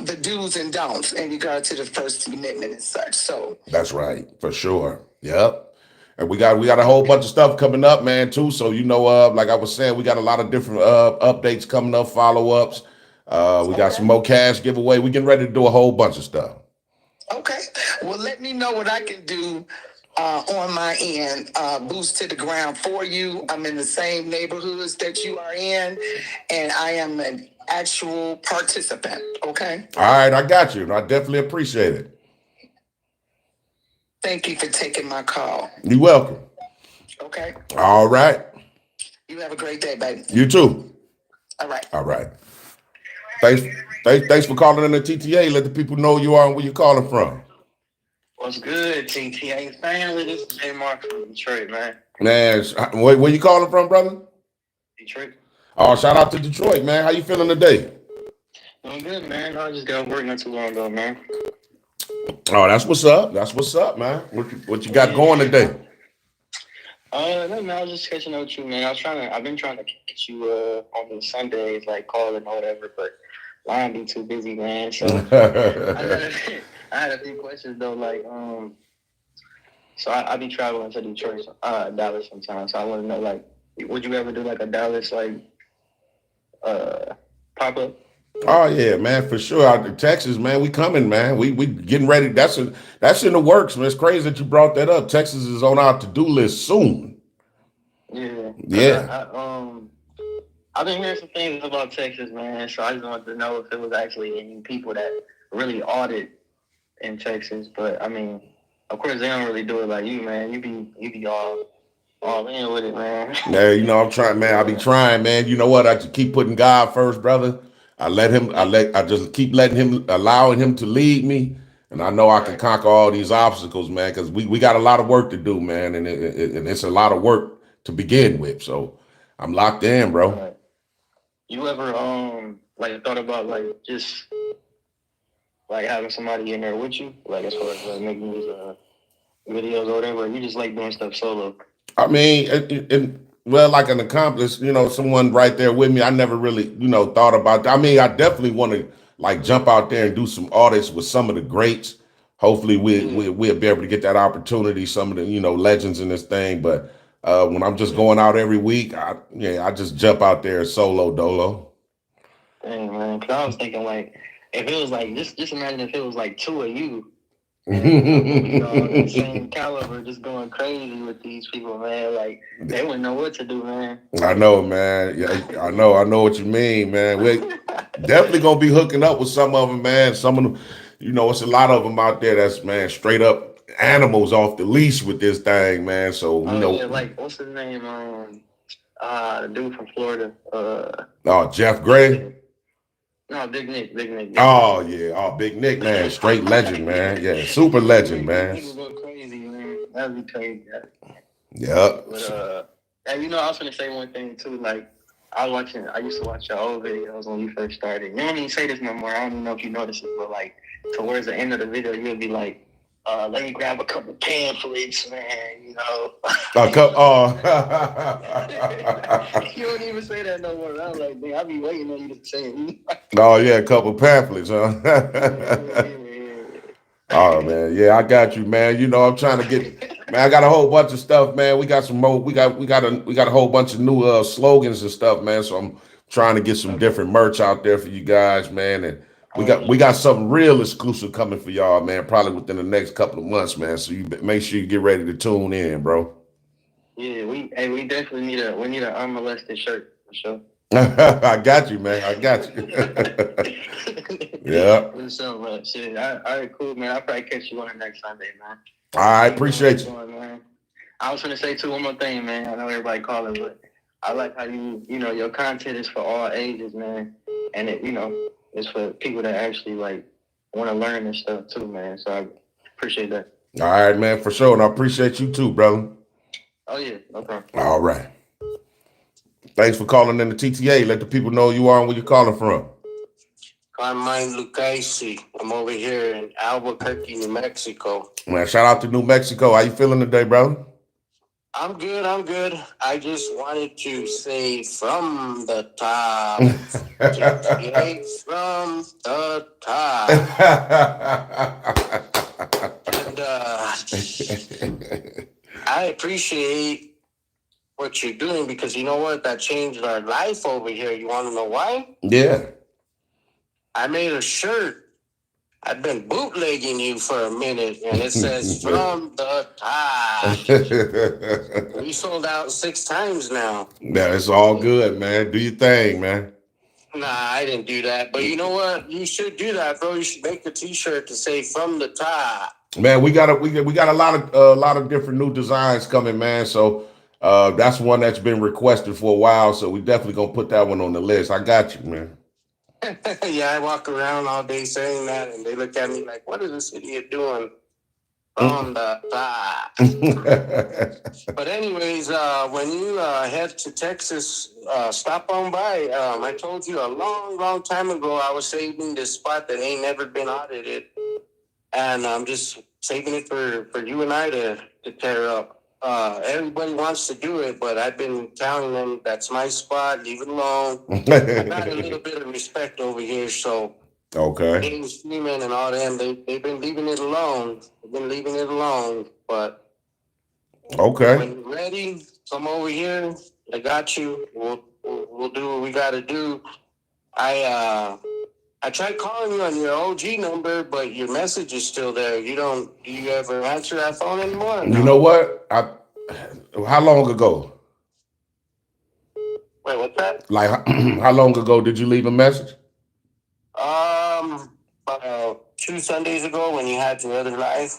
the do's and don'ts in regard to the First Amendment and such. So that's right, for sure. Yep. And we got a whole bunch of stuff coming up, man, too. So like I was saying, we got a lot of different updates coming up, follow-ups. We got some more cash giveaway. We getting ready to do a whole bunch of stuff. Okay. Well, let me know what I can do on my end. Boost to the ground for you. I'm in the same neighborhoods that you are in, and I am an actual participant. Okay. All right, I got you. I definitely appreciate it. Thank you for taking my call. You're welcome. Okay. All right. You have a great day, baby. You too. All right. All right. Thanks for calling in the TTA. Let the people know you are and where you're calling from. What's good, TTA family? This is J Mark from Detroit, man. Man, where you calling from, brother? Detroit. Oh, shout out to Detroit, man. How you feeling today? Doing good, man. I just got work not too long ago, man. Oh, that's what's up. That's what's up, man. What you got going today? No, man, I was just catching up with you, man. I've been trying to catch you on the Sundays, like calling or whatever, but line be too busy, man. So I had a few questions though, like so I be traveling to Detroit, Dallas sometimes. So I want to know, like, would you ever do like a Dallas like pop up? Oh yeah, man, for sure. Out in Texas, man, we coming, man. We getting ready. That's in the works, man. It's crazy that you brought that up. Texas is on our to-do list soon. Yeah. Yeah. I've been hearing some things about Texas, man. So I just wanted to know if it was actually any people that really audit in Texas. But I mean, of course, they don't really do it like you, man. You be all in with it, man. Yeah, I'm trying, man. I be trying, man. You know what? I just keep putting God first, brother. I just keep allowing him to lead me. And I know I can conquer all these obstacles, man, because we got a lot of work to do, man. And it's a lot of work to begin with. So I'm locked in, bro. Right. You ever like thought about like just like having somebody in there with you, like as far as like making these videos or whatever, or you just like doing stuff solo? I mean, well, like an accomplice, someone right there with me. I never really, thought about that. I mean, I definitely want to like jump out there and do some audits with some of the greats. Hopefully, we'll be able to get that opportunity. Some of the legends in this thing. But when I'm just going out every week, I just jump out there solo dolo. Dang, man, because I was thinking like if it was like just imagine if it was like two of you. The same caliber, just going crazy with these people, man. Like they wouldn't know what to do, man. I know, man. Yeah, I know what you mean, man. We're definitely gonna be hooking up with some of them, man. Some of them, it's a lot of them out there that's, man, straight up animals off the leash with this thing, man. So yeah, like what's his name? The dude from Florida. Jeff Gray. No, Big Nick. Oh yeah, Big Nick, man, straight legend, man. Yeah, super legend, man. People go crazy, man. That'd be crazy. Yeah. But and I was gonna say one thing too. Like I used to watch your old videos when you first started. You don't even say this no more. I don't even know if you noticed it, but like towards the end of the video, you'll be like, let me grab a couple pamphlets, man. You don't even say that no more. I'm like, man, I be waiting on you to say it. Oh yeah, a couple pamphlets, huh? Oh man, yeah, I got you, man. I'm trying to get, man. I got a whole bunch of stuff, man. We got some more. We got a whole bunch of new slogans and stuff, man. So I'm trying to get some different merch out there for you guys, man. And we got something real exclusive coming for y'all, man. Probably within the next couple of months, man. So you make sure you get ready to tune in, bro. Yeah, we definitely need an unmolested shirt for sure. I got you, man. I got you. Yeah. So much shit. All right, cool, man. I'll probably catch you on the next Sunday, man. All right, appreciate you. Man. I was gonna say too one more thing, man. I know everybody calling, but I like how your content is for all ages, man, and it's for people that actually like want to learn this stuff too, man. So I appreciate that. All right, man, for sure, and I appreciate you too, brother. Oh yeah, no problem. All right. Thanks for calling in the TTA. Let the people know you are and where you're calling from. Carmine Lucchesi. I'm over here in Albuquerque, New Mexico. Man, shout out to New Mexico. How you feeling today, brother? I'm good. I just wanted to say from the top. TTA from the top. And I appreciate what you're doing because you know what? That changed our life over here. You want to know why? Yeah. I made a shirt. I've been bootlegging you for a minute, and it says from the top. We sold out 6 times now. Yeah, it's all good, man. Do your thing, man. Nah, I didn't do that. But you know what? You should do that, bro. You should make a T-shirt to say "from the top." Man, we got a lot of different new designs coming, man. So that's one that's been requested for a while. So we definitely gonna put that one on the list. I got you, man. Yeah, I walk around all day saying that, and they look at me like, "What is this idiot doing?" From the top. But anyways, when you head to Texas, stop on by. I told you a long time ago I was saving this spot that ain't never been audited, and I'm just saving it for you and I to tear up. Everybody wants to do it, but I've been telling them that's my spot. Leave it alone. I got a little bit of respect over here, so. Okay. James Freeman and all them, they've been leaving it alone. They've been leaving it alone. But Okay. when you're ready, come over here. I got you. We'll do what we got to do. I tried calling you on your OG number, but your message is still there. Do you ever answer that phone anymore? You know what? How long ago? Wait, what's that? Like how long ago did you leave a message? About 2 Sundays ago when you had your other live.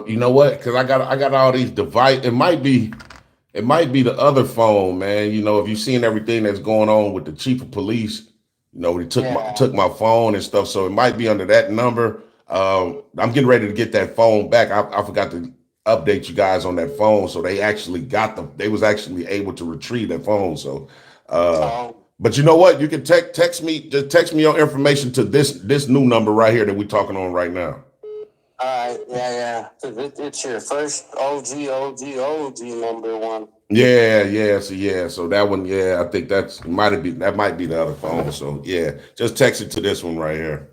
You know what? Because I got all these devices. It might be the other phone, man. You know, if you've seen everything that's going on with the chief of police, you know, he took my phone and stuff. So it might be under that number. I'm getting ready to get that phone back. I forgot to update you guys on that phone. So they actually they was actually able to retrieve that phone. So but you know what? You can text me your information to this new number right here that we're talking on right now. All right, yeah. It's your first OG number one. Yeah. So that one, yeah, I think that might be the other phone. So yeah, just text it to this one right here.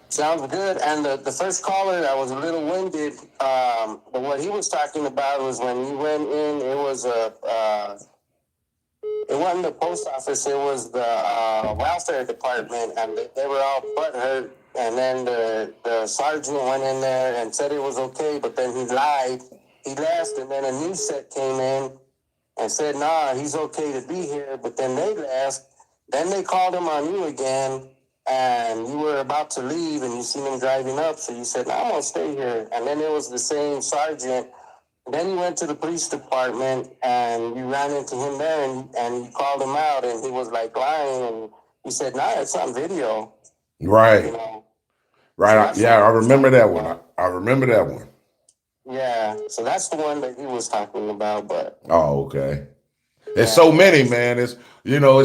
Sounds good. And the first caller, I was a little winded. But what he was talking about was when you went in, it wasn't the post office, it was the welfare department, and they were all butthurt. And then the sergeant went in there and said it was okay, but then he lied. He left, and then a new set came in and said, nah, he's okay to be here. But then they left. Then they called him on you again, and you were about to leave, and you seen him driving up. So you said, nah, I'm going to stay here. And then it was the same sergeant. Then you went to the police department, and you ran into him there, and you called him out, and he was like lying, and you said, nah, it's on video. Right. You know? Right. So yeah, I remember that one. I remember that one. Yeah, so that's the one that he was talking about, but. Oh, okay. There's so many, man. It's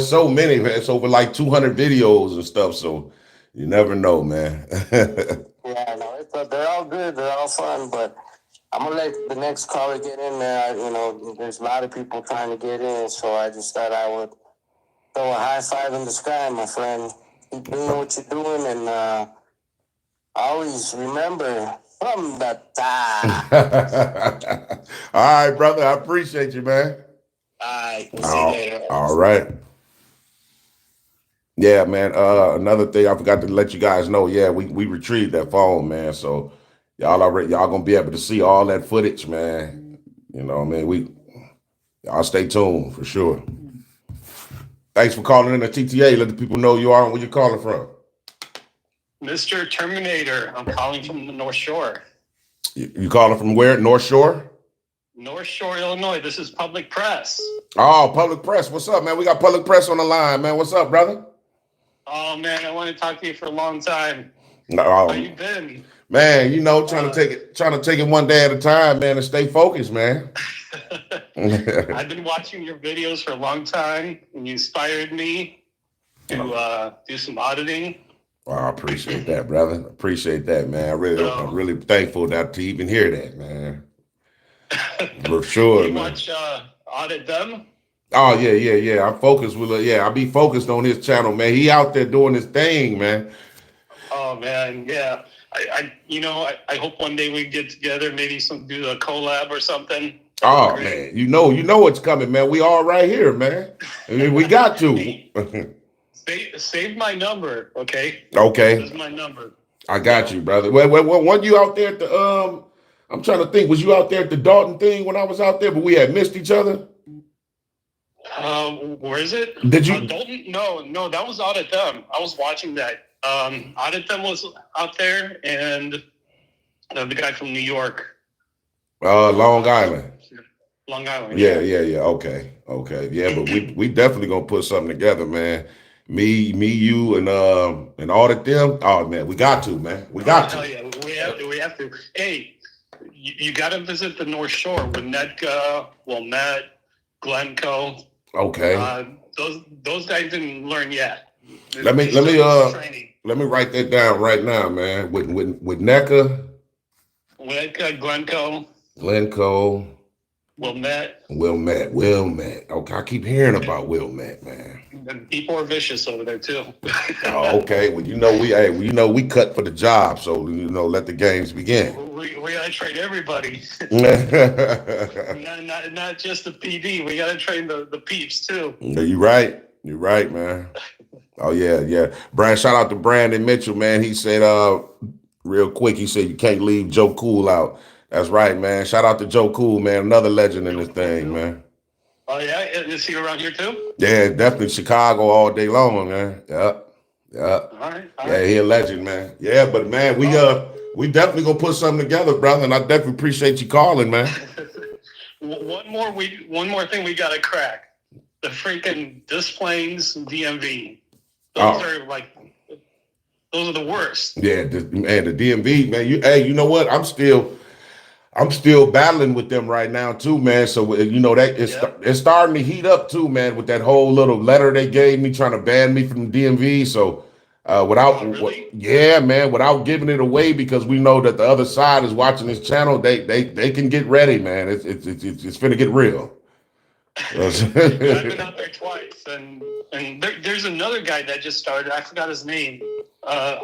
so many, man. It's over like 200 videos and stuff, so you never know, man. Yeah, no, they're all good. They're all fun, but I'm going to let the next caller get in there. There's a lot of people trying to get in, so I just thought I would throw a high five in the sky, my friend. Keep doing what you're doing, and always remember from the top. All right, brother. I appreciate you, man. All right. We'll see you later. All right. Yeah, man. Another thing I forgot to let you guys know. Yeah, we retrieved that phone, man. So y'all gonna be able to see all that footage, man. You know, man. Y'all stay tuned for sure. Thanks for calling in the TTA. Let the people know you are and where you're calling from. Mr. Terminator, I'm calling from the North Shore. You calling from where? North Shore? North Shore, Illinois. This is public press. Oh, public press. What's up, man? We got public press on the line, man. What's up, brother? Oh, man, I want to talk to you for a long time. How you been? Man, trying to take it one day at a time, man, and stay focused, man. I've been watching your videos for a long time, and you inspired me to do some auditing. Well, I appreciate that, brother. Appreciate that, man. I'm really thankful to even hear that, man. For sure, you man. Watch Audit Them? Oh, yeah. I'm focused I be focused on his channel, man. He out there doing his thing, man. Oh, man, yeah. I hope one day we get together, maybe do a collab or something. Oh man, you know it's coming, man. We all right here, man. I mean, we got to. Hey, save my number, okay? Okay. This is my number. I got you, brother. Weren't you out there at the I'm trying to think, was you out there at the Dalton thing when I was out there, but we had missed each other? Where is it? Did you Dalton? No, that was Auditing. I was watching that. Auditing was out there, and the guy from New York. Long Island. Long Island. Yeah. Okay. Yeah, but we definitely gonna put something together, man. Me, you, and all of them. Oh man, we got to, man. We got to. Hell yeah, we have to. Hey, you got to visit the North Shore with Netka, Wilmette, Glencoe. Okay. Those guys didn't learn yet. Let me write that down right now, man. With NECA. Netka, Glencoe. Wilmette. Okay, I keep hearing about Wilmette, man. And people are vicious over there too. Oh, okay. Well, we cut for the job, so let the games begin. We gotta train everybody. not just the PD. We gotta train the peeps too. You're right, man. Oh yeah. Shout out to Brandon Mitchell, man. He said, real quick, he said you can't leave Joe Cool out. That's right, man. Shout out to Joe Cool, man. Another legend in this thing, man. Oh yeah, is he around here too? Yeah, definitely Chicago all day long, man. Yep. All right. Yeah, he a legend, man. Yeah, but man, we definitely gonna put something together, brother. And I definitely appreciate you calling, man. One more thing we gotta crack. The freaking Displanes DMV. Those are the worst. Yeah, the DMV, man. You know what? I'm still battling with them right now too, man. So that it's starting to heat up too, man. With that whole little letter they gave me trying to ban me from the DMV. So without giving it away, because we know that the other side is watching this channel, they can get ready, man. It's finna get real. I've been out there twice, and there's another guy that just started. I forgot his name. I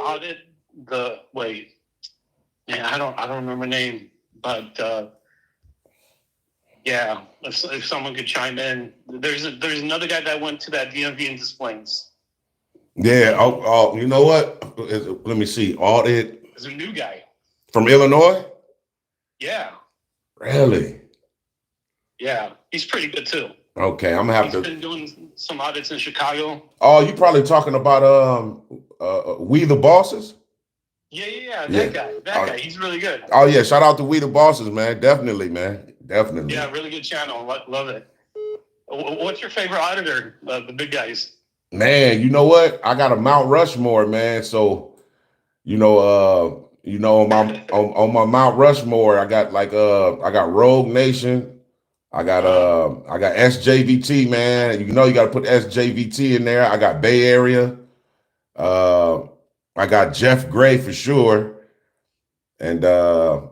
don't remember the name, but if someone could chime in, there's another guy that went to that DMV and Displays. Yeah. Oh, you know what? Let me see. Audit. There's a new guy from Illinois. Yeah. Really? Yeah, he's pretty good too. Okay, I'm gonna have He's been doing some audits in Chicago. Oh, you probably talking about We the Bosses? Yeah, that guy. He's really good. Oh yeah, shout out to We the Bosses, man. Definitely, man. Definitely. Yeah, really good channel. Love it. What's your favorite auditor? The big guys. Man, you know what? I got a Mount Rushmore, man. So, on my Mount Rushmore, I got I got Rogue Nation. I got SJVT, man. You got to put SJVT in there. I got Bay Area. I got Jeff Gray for sure. And man,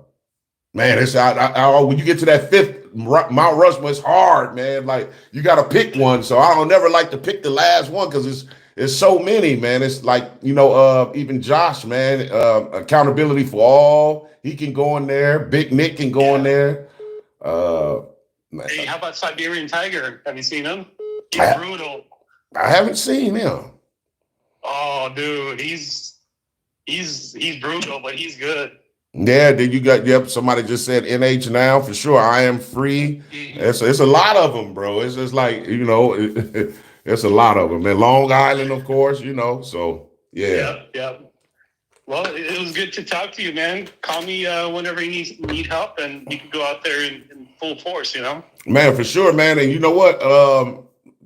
it's when you get to that fifth Mount Rushmore, it's hard, man. Like you got to pick one. So I don't never like to pick the last one because it's so many, man. It's like even Josh, man. Accountability for all. He can go in there. Big Nick can go in there. Hey, how about Siberian Tiger? Have you seen him? He's brutal. I haven't seen him. Oh, dude, he's brutal, but he's good. Yeah, then you got somebody just said NH now for sure. I am free. Mm-hmm. It's a lot of them, bro. It's just like it's a lot of them. And Long Island, of course, So yeah. Yep. Well, it was good to talk to you, man. Call me whenever you need help, and you can go out there in full force, Man, for sure, man. And you know what?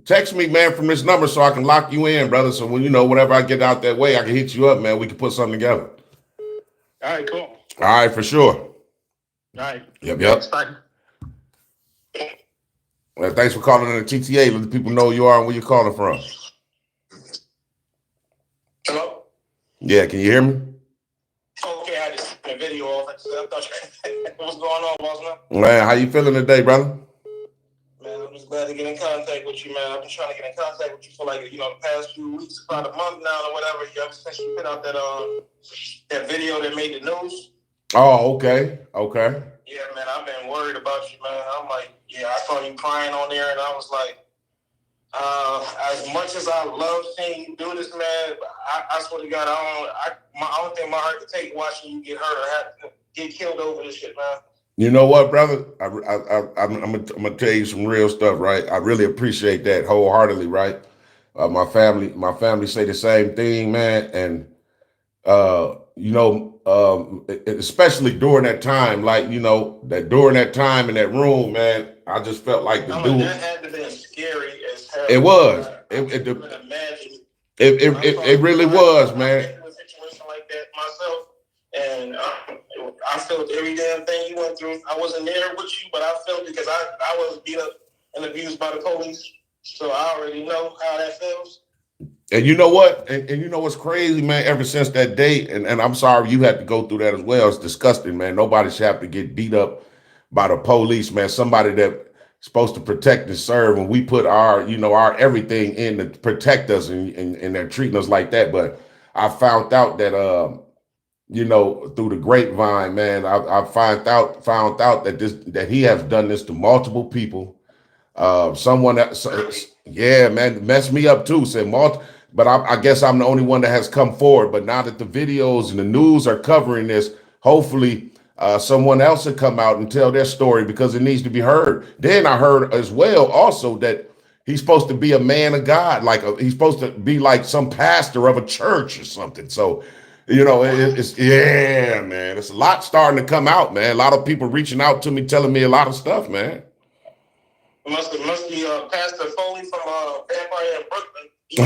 Text me, man, from this number so I can lock you in, brother. So when whenever I get out that way, I can hit you up, man. We can put something together. All right, cool. All right, for sure. All right. Yep. Bye. Well, thanks for calling in the TTA. Let the people know who you are and where you're calling from. Hello? Yeah, can you hear me? Okay, I just seen a video off. What's going on, boss man? Man, how you feeling today, brother? Man, I'm just glad to get in contact with you, man. I've been trying to get in contact with you for like, the past few weeks, about a month now or whatever. Ever since you put out that video that made the news. Oh, okay. Okay. Yeah, man, I've been worried about you, man. I'm like, I saw you crying on there, and I was like, as much as I love seeing you do this, man, I swear to God, I don't think my heart could take watching you get hurt or have to get killed over this shit, man. You know what, brother? I'm gonna tell you some real stuff, right? I really appreciate that wholeheartedly, right? My family say the same thing, man, and especially during that time, like that during that time in that room, man, I just felt like the dude. That had to be scary as hell. It was. I can't even imagine. It really was, man. I've been in a situation like that myself, and I felt every damn thing you went through. I wasn't there with you, but I felt it because I was beat up and abused by the police, so I already know how that feels. And you know what? And you know what's crazy, man? Ever since that day, and I'm sorry you had to go through that as well. It's disgusting, man. Nobody should have to get beat up by the police, man. Somebody that's supposed to protect and serve, and we put our everything in to protect us, and they're treating us like that. But I found out that through the grapevine, man, I found out that he has done this to multiple people. Someone that, yeah, man, messed me up too. Said but I guess I'm the only one that has come forward. But now that the videos and the news are covering this, hopefully someone else will come out and tell their story because it needs to be heard. Then I heard as well also that he's supposed to be a man of God, he's supposed to be like some pastor of a church or something. So, it's yeah, man, it's a lot starting to come out, man. A lot of people reaching out to me, telling me a lot of stuff, man. Must be Pastor Foley from Vampire in Brooklyn. There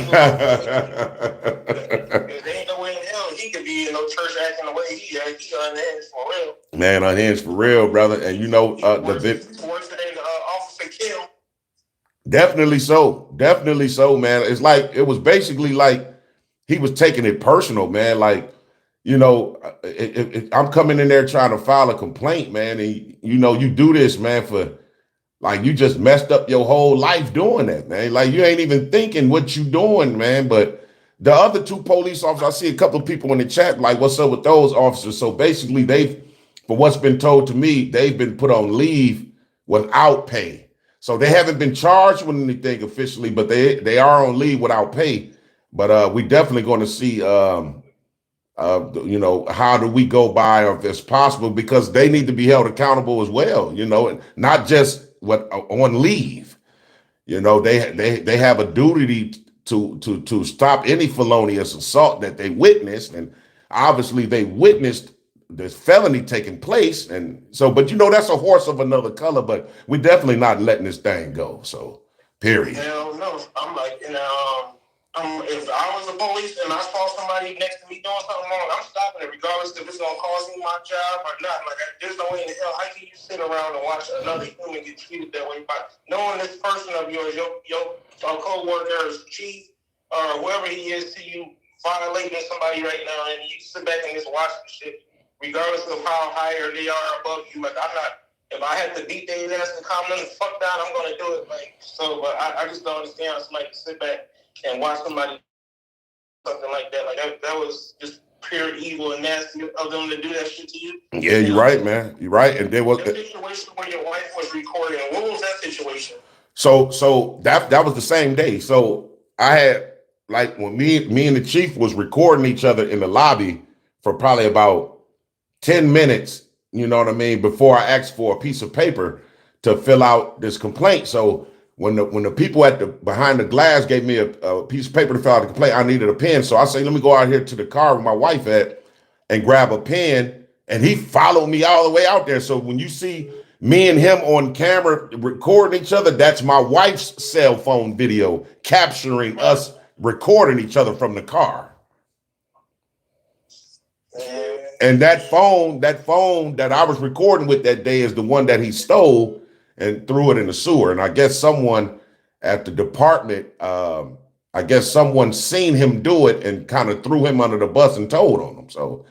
ain't no way in hell he could be in no church acting the way he acts. He unhinged for real. Man, unhinged for real, brother. And worse than Officer Kim. Definitely so, man. It's like it was basically like he was taking it personal, man. Like, I'm coming in there trying to file a complaint, man, and you do this, man, for. Like you just messed up your whole life doing that, man. Like you ain't even thinking what you doing, man. But the other two police officers, I see a couple of people in the chat, like, what's up with those officers? So basically for what's been told to me, they've been put on leave without pay. So they haven't been charged with anything officially, but they are on leave without pay. But we definitely going to see, how do we go by if it's possible, because they need to be held accountable as well, and not just on leave. They have a duty to stop any felonious assault that they witnessed, and obviously they witnessed this felony taking place, and so but that's a horse of another color, but we're definitely not letting this thing go. So period. Hell no. I'm like, if I was the police and I saw somebody next to me doing something wrong, I'm stopping it regardless if it's gonna cost me my job or not. Like, there's no way in the hell how can you sit around and watch another human get treated that way by knowing this person of yours, your co-worker's chief or whoever he is, to you violating somebody right now, and you sit back and just watch the shit, regardless of how higher they are above you. Like, I'm not. If I had to beat their ass and calm them the fuck down, I'm gonna do it. Like, so, but I just don't understand how somebody can sit back and watch somebody something like that. Like that was just pure evil and nasty of them to do that shit to you. Yeah, you're right, man. You're right. And there was the situation where your wife was recording. What was that situation? So that was the same day. So I had, like, when me and the chief was recording each other in the lobby for probably about 10 minutes, you know what I mean, before I asked for a piece of paper to fill out this complaint. So when the people behind the glass gave me a piece of paper to fill out the complaint, I needed a pen. So I say, let me go out here to the car where my wife at and grab a pen. And he followed me all the way out there. So when you see me and him on camera recording each other, that's my wife's cell phone video capturing us recording each other from the car. And that phone that I was recording with that day is the one that he stole and threw it in the sewer. And I guess someone at the department, someone seen him do it and kind of threw him under the bus and told on him. So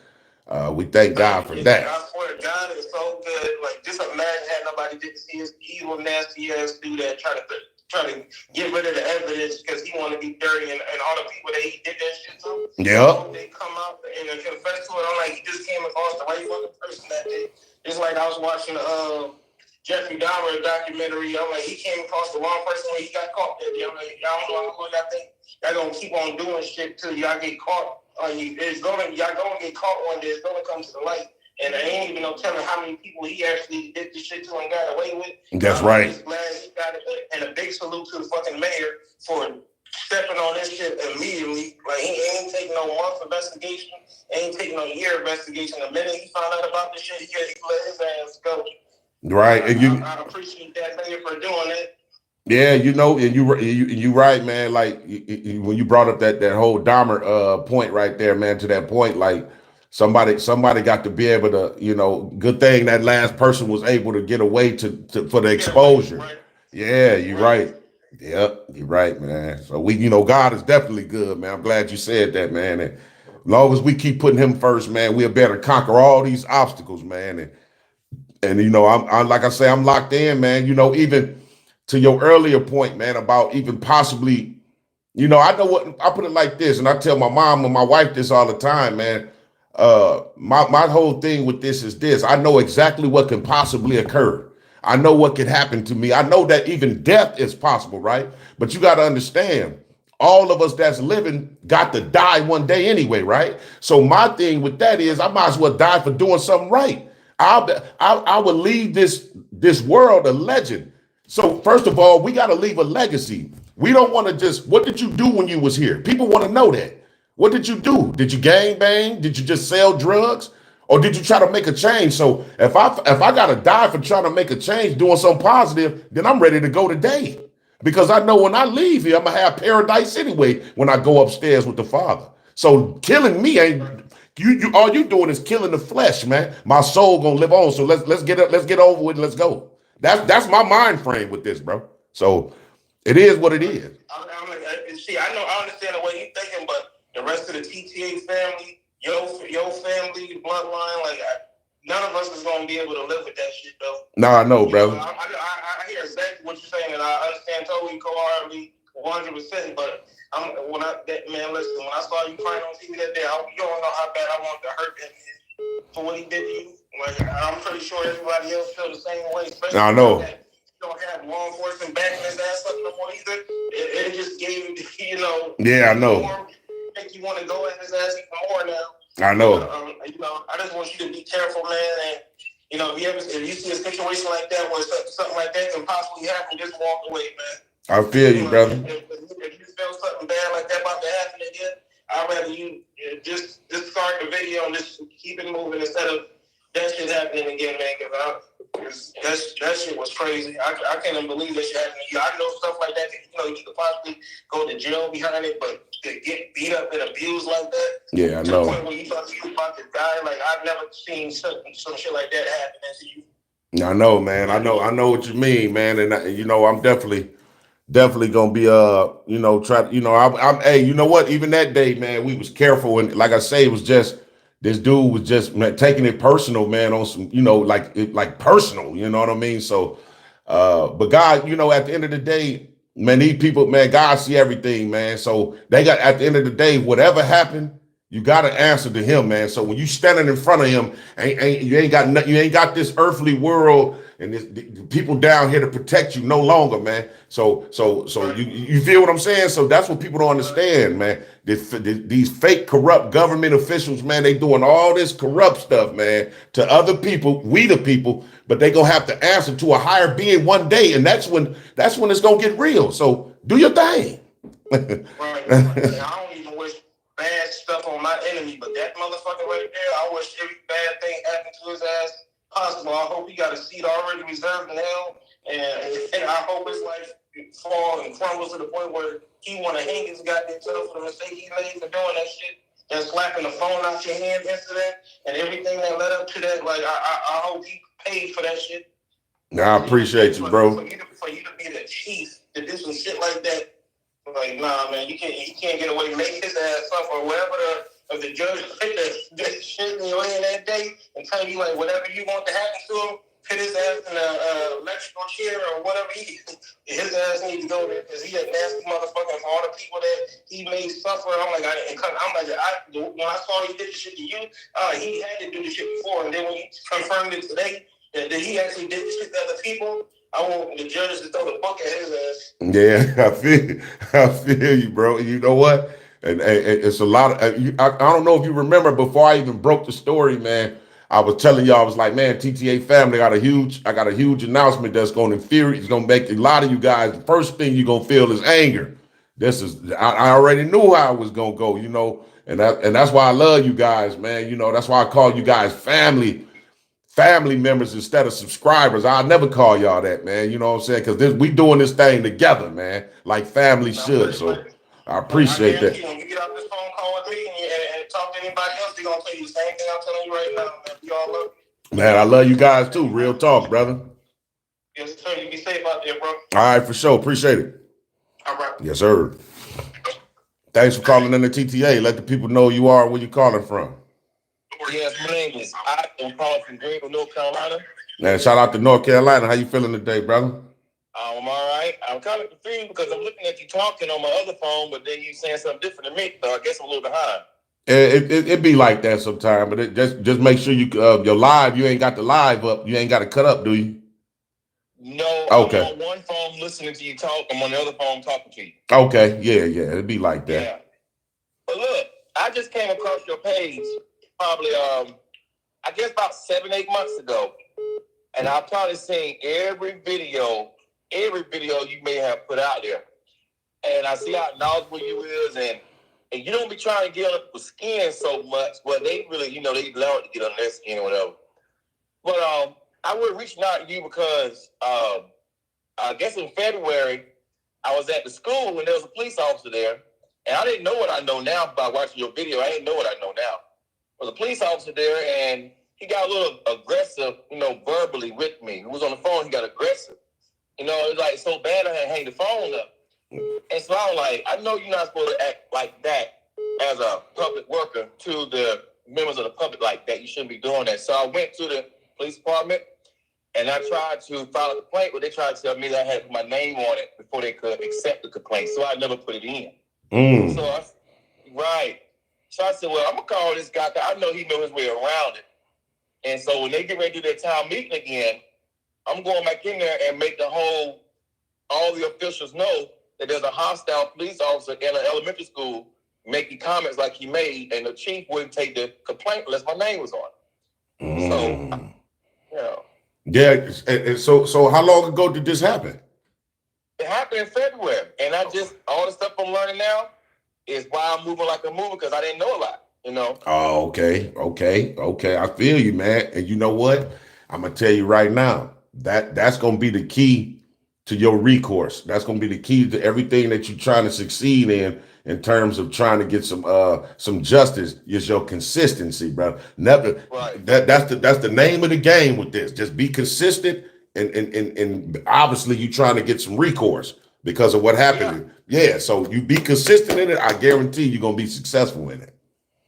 we thank God for that. I swear, God is so good. Like, just imagine had nobody everybody didn't see his evil, nasty ass do that, try to get rid of the evidence because he wanted to be dirty and all the people that he did that shit to. Yep. They come out and confess to it. I'm like, he just came across the right fucking person that day. It's like I was watching Jeffrey Dahmer documentary. I'm like, he came across the wrong person when he got caught that day. I'm like, y'all don't know how long y'all think y'all gonna keep on doing shit till y'all get caught. Y'all gonna get caught one day. It's gonna come to the light. And there ain't even no telling how many people he actually did this shit to and got away with. That's right. He got it. And a big salute to the fucking mayor for stepping on this shit immediately. Like, he ain't taking no month investigation, ain't taking no year investigation. The minute he found out about this shit, he let his ass go. Right. And I appreciate that mayor for doing it. yeah, you know, and you right, man. Like when you brought up that whole Dahmer point right there, man, to that point, like somebody got to be able to, you know, good thing that last person was able to get away for the exposure. Right. Yeah, you're right. Yep, you're right, man. So we, you know, God is definitely good, man. I'm glad you said that, man. And as long as we keep putting him first, man, we'll better conquer all these obstacles, man. And you know, I'm like I say, I'm locked in, man. You know, even to your earlier point, man, about even possibly, you know, I know what I put it like this, and I tell my mom and my wife this all the time, man. My whole thing with this is this: I know exactly what can possibly occur. I know what can happen to me. I know that even death is possible, right? But you got to understand, all of us that's living got to die one day anyway, right? So my thing with that is, I might as well die for doing something right. I will leave this world a legend. So first of all, we got to leave a legacy. We don't want to just, what did you do when you was here? People want to know that. What did you do? Did you gang bang? Did you just sell drugs? Or did you try to make a change? So if I got to die for trying to make a change, doing something positive, then I'm ready to go today. Because I know when I leave here, I'm going to have paradise anyway when I go upstairs with the Father. So killing me ain't, you all you doing is killing the flesh, man. My soul gonna live on. So let's get over with. Let's go. That's my mind frame with this, bro. So it is what it is. I understand the way you're thinking, but the rest of the TTA family, your family, bloodline, like none of us is gonna be able to live with that shit, though. No, I know, brother. I hear exactly what you're saying, and I understand totally, wholeheartedly, 100%. But listen, when I saw you crying on TV that day, you don't know how bad I wanted to hurt that man for what he did to you. Like, I'm pretty sure everybody else feel the same way. Especially I know. That you don't have law enforcement backing his ass up no more either. It just gave you know. Yeah, I know. Make you want to go at his ass even more now. I know. I just want you to be careful, man. And if you see a situation like that where something like that can possibly happen, just walk away, man. I feel you, brother. If you feel something bad like that about to happen again, I'd rather you just start the video and just keep it moving instead of that shit happening again, man. Because that shit was crazy. I can't even believe that shit happened to you. I know stuff like that. You could possibly go to jail behind it, but to get beat up and abused like that. Yeah, I know. To the point where you thought you were about to die. Like, I've never seen some shit like that happen to you. I know, man. I know what you mean, man. And I'm definitely gonna be hey, you know what? Even that day, man, we was careful, and like I say, it was just this dude was just taking it personal, man, on some, like personal, you know what I mean? So but God, at the end of the day, man, these people, man, God see everything, man. So they got, at the end of the day, whatever happened, you got to answer to him, man. So when you standing in front of him, you ain't got this earthly world and the people down here to protect you no longer, man. So you feel what I'm saying? So that's what people don't understand, man. These fake corrupt government officials, man, they doing all this corrupt stuff, man, to other people, we the people, but they gonna have to answer to a higher being one day, and that's when it's gonna get real. So do your thing. Right. I don't even wish bad stuff on my enemy, but that motherfucker right there, I wish every bad thing happened to his ass possible. I hope he got a seat already reserved in hell, and I hope his life fall and crumbles to the point where he want to hang his goddamn self for the mistake he made for doing that shit, and slapping the phone out your hand incident, and everything that led up to that. Like, I hope he paid for that shit. Nah, I appreciate you, bro. For you to be the chief to do some shit like that, like, nah, man, he can't get away. Make his ass up, or whatever the judge put that shit in your hand that day and tell you, like, whatever you want to happen to him, put his ass in a electrical chair or whatever. His ass need to go there because he a nasty motherfucker for all the people that he made suffer. I'm like, when I saw he did this shit to you, he had to do this shit before, and then when he confirmed it today that he actually did this shit to other people, I want the judges to throw the book at his ass. Yeah, I feel you, bro. You know what? And it's a lot of. I don't know if you remember before I even broke the story, man. I was telling y'all, I was like, man, TTA family I got a huge announcement that's going to infuriate. It's going to make a lot of you guys. The first thing you're going to feel is anger. I already knew how it was going to go, you know, and that's why I love you guys, man. You know, that's why I call you guys family members instead of subscribers. I'll never call y'all that, man. You know what I'm saying? Because we doing this thing together, man, like family should. So I appreciate that. When you get off this phone call with me and talk to anybody else, they're gonna tell you the same thing I'm telling you right now, man. We all love you. Man, I love you guys too. Real talk, brother. Yes, sir. You be safe out there, bro. All right, for sure. Appreciate it. All right. Yes, sir. Thanks for calling in the TTA. Let the people know you are where you're calling from. Yes, my name is I'm calling from Greenville, North Carolina. Man, shout out to North Carolina. How you feeling today, brother? I'm all right. I'm kind of confused because I'm looking at you talking on my other phone, but then you saying something different to me. So I guess I'm a little behind. It be like that sometimes, but it just make sure your live. You ain't got the live up. You ain't got to cut up, do you? No. Okay. I'm on one phone listening to you talk. I'm on the other phone talking to you. Okay. Yeah. It'd be like that. Yeah. But look, I just came across your page probably I guess about 7-8 months ago, and I've probably seen every video you may have put out there, and I see how knowledgeable you is, and you don't be trying to get on the skin so much. Well, they really, they love to get on their skin or whatever. But I was reaching out to you because I guess in February I was at the school when there was a police officer there, and I didn't know what I know now by watching your video. I didn't know what I know now. There was a police officer there, and he got a little aggressive, verbally with me. He was on the phone. He got aggressive. It was like so bad I had to hang the phone up. And so I was like, I know you're not supposed to act like that as a public worker to the members of the public like that. You shouldn't be doing that. So I went to the police department, and I tried to file a complaint, but they tried to tell me that I had to put my name on it before they could accept the complaint. So I never put it in. So I said, well, I'm going to call this guy because I know he knows his way around it. And so when they get ready to do their town meeting again, I'm going back in there and make all the officials know that there's a hostile police officer in an elementary school making comments like he made, and the chief wouldn't take the complaint unless my name was on it. So, Yeah. And so how long ago did this happen? It happened in February, and all the stuff I'm learning now is why I'm moving like I'm moving, because I didn't know a lot, Oh, okay. I feel you, man. And you know what? I'm gonna tell you right now, that's gonna be the key to your recourse. That's gonna be the key to everything that you're trying to succeed in terms of trying to get some justice. Is your consistency, bro. Never. Right. That's the name of the game with this. Just be consistent, and obviously you're trying to get some recourse because of what happened. Yeah. So you be consistent in it. I guarantee you're gonna be successful in it.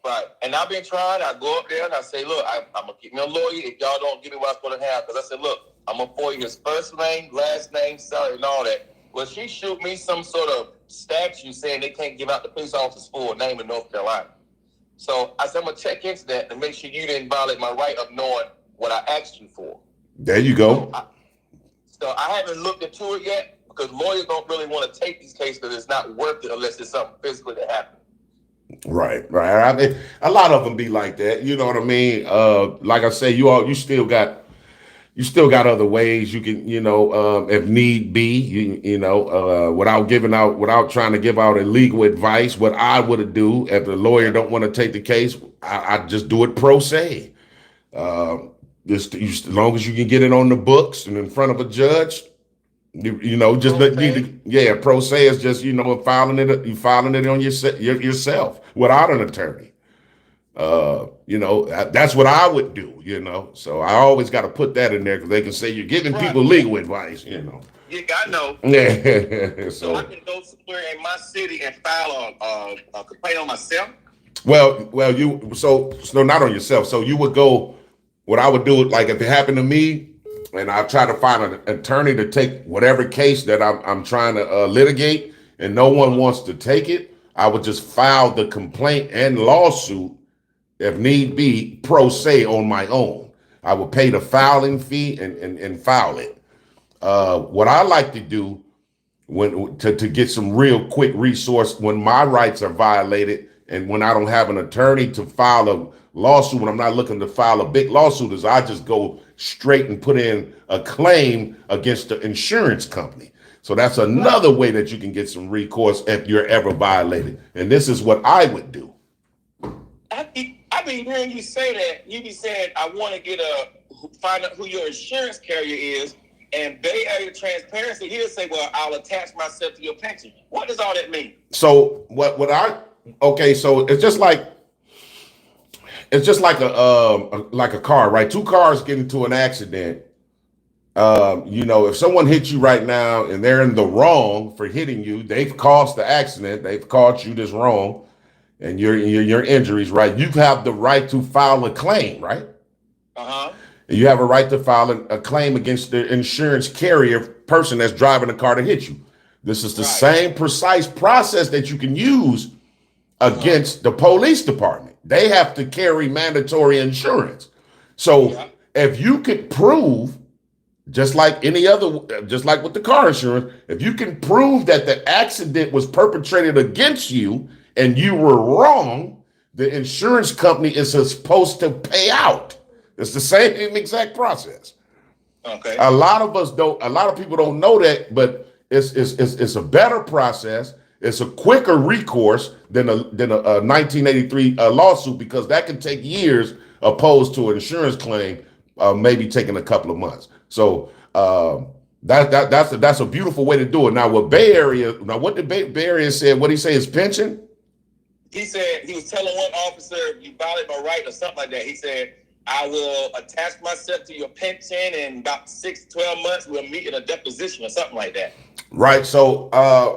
Right. And I've been trying. I go up there and I say, look, I'm going to get me a lawyer if y'all don't give me what I'm supposed to have. Because I said, look, I'm going to FOIA his first name, last name, salary, and all that. Well, she shoot me some sort of statute saying they can't give out the police officer's full name in North Carolina. So I said, I'm going to check into that to make sure you didn't violate my right of knowing what I asked you for. There you go. So I haven't looked into it yet because lawyers don't really want to take these cases because it's not worth it unless it's something physical that happened. Right. I mean, a lot of them be like that. You know what I mean? Like I say, you still got other ways you can, if need be, without trying to give out illegal advice. What I would do if the lawyer don't want to take the case, I just do it pro se. Just as long as you can get it on the books and in front of a judge. Pro se is just filing it on yourself without an attorney. That's what I would do. So I always got to put that in there because they can say you're giving people legal advice. Yeah, I know. Yeah. So I can go somewhere in my city and file a complaint on myself. Well, so not on yourself. So you would go. What I would do, like if it happened to me, and I try to find an attorney to take whatever case that I'm trying to litigate, and no one wants to take it, I would just file the complaint and lawsuit, if need be, pro se on my own. I would pay the filing fee and file it. What I like to do to get some real quick resource when my rights are violated and when I don't have an attorney to file a lawsuit, when I'm not looking to file a big lawsuit, is I just go straight and put in a claim against the insurance company. So that's another way that you can get some recourse if you're ever violated. And this is what I would do. I be hearing you say that. You be saying, I want to find out who your insurance carrier is. And Bay Area transparency, he'll say, well, I'll attach myself to your pension. What does all that mean? So so it's just like a car, right? Two cars get into an accident. If someone hits you right now and they're in the wrong for hitting you, they've caused the accident, they've caused you this wrong, and your injuries, right? You have the right to file a claim, right? You have a right to file a claim against the insurance carrier person that's driving the car to hit you. This is the same precise process that you can use against the police department. They have to carry mandatory insurance. So if you could prove, just like with the car insurance, if you can prove that the accident was perpetrated against you and you were wrong, the insurance company is supposed to pay out. It's the same exact process. Okay. A lot of people don't know that, but it's a better process. It's a quicker recourse than a 1983 lawsuit, because that can take years opposed to an insurance claim maybe taking a couple of months. So that's a beautiful way to do it. Now, what did Bay Area say? What did he say? His pension? He said he was telling one officer, you violate my right or something like that. He said, I will attach myself to your pension, and about 6-12 months we'll meet in a deposition or something like that. Right. So I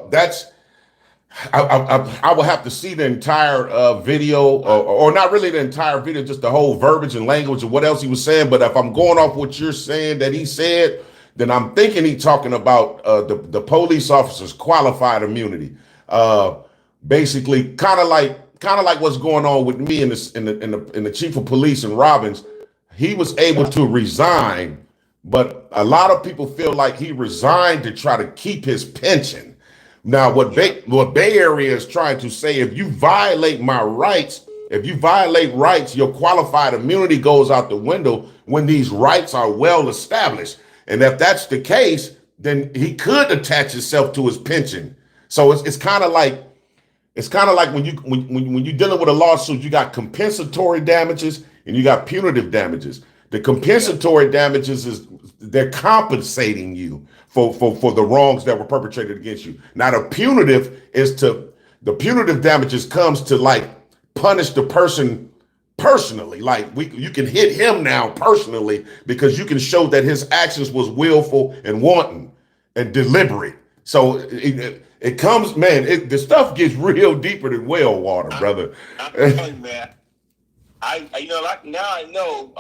will have to see the entire video, or not really the entire video, just the whole verbiage and language of what else he was saying. But if I'm going off what you're saying that he said, then I'm thinking he's talking about the police officer's qualified immunity. Basically, kind of like what's going on with me in the chief of police in Robbins. He was able to resign, but a lot of people feel like he resigned to try to keep his pension. Now, what Bay Area is trying to say, if you violate my rights, your qualified immunity goes out the window when these rights are well established. And if that's the case, then he could attach himself to his pension. So it's kind of like when you're dealing with a lawsuit, you got compensatory damages and you got punitive damages. The compensatory damages is they're compensating you for the wrongs that were perpetrated against you. Now the punitive damages comes to like punish the person personally. Like you can hit him now personally because you can show that his actions was willful and wanton and deliberate. So it comes, man, the stuff gets real deeper than well water, brother. I'm telling you, man. Now I know.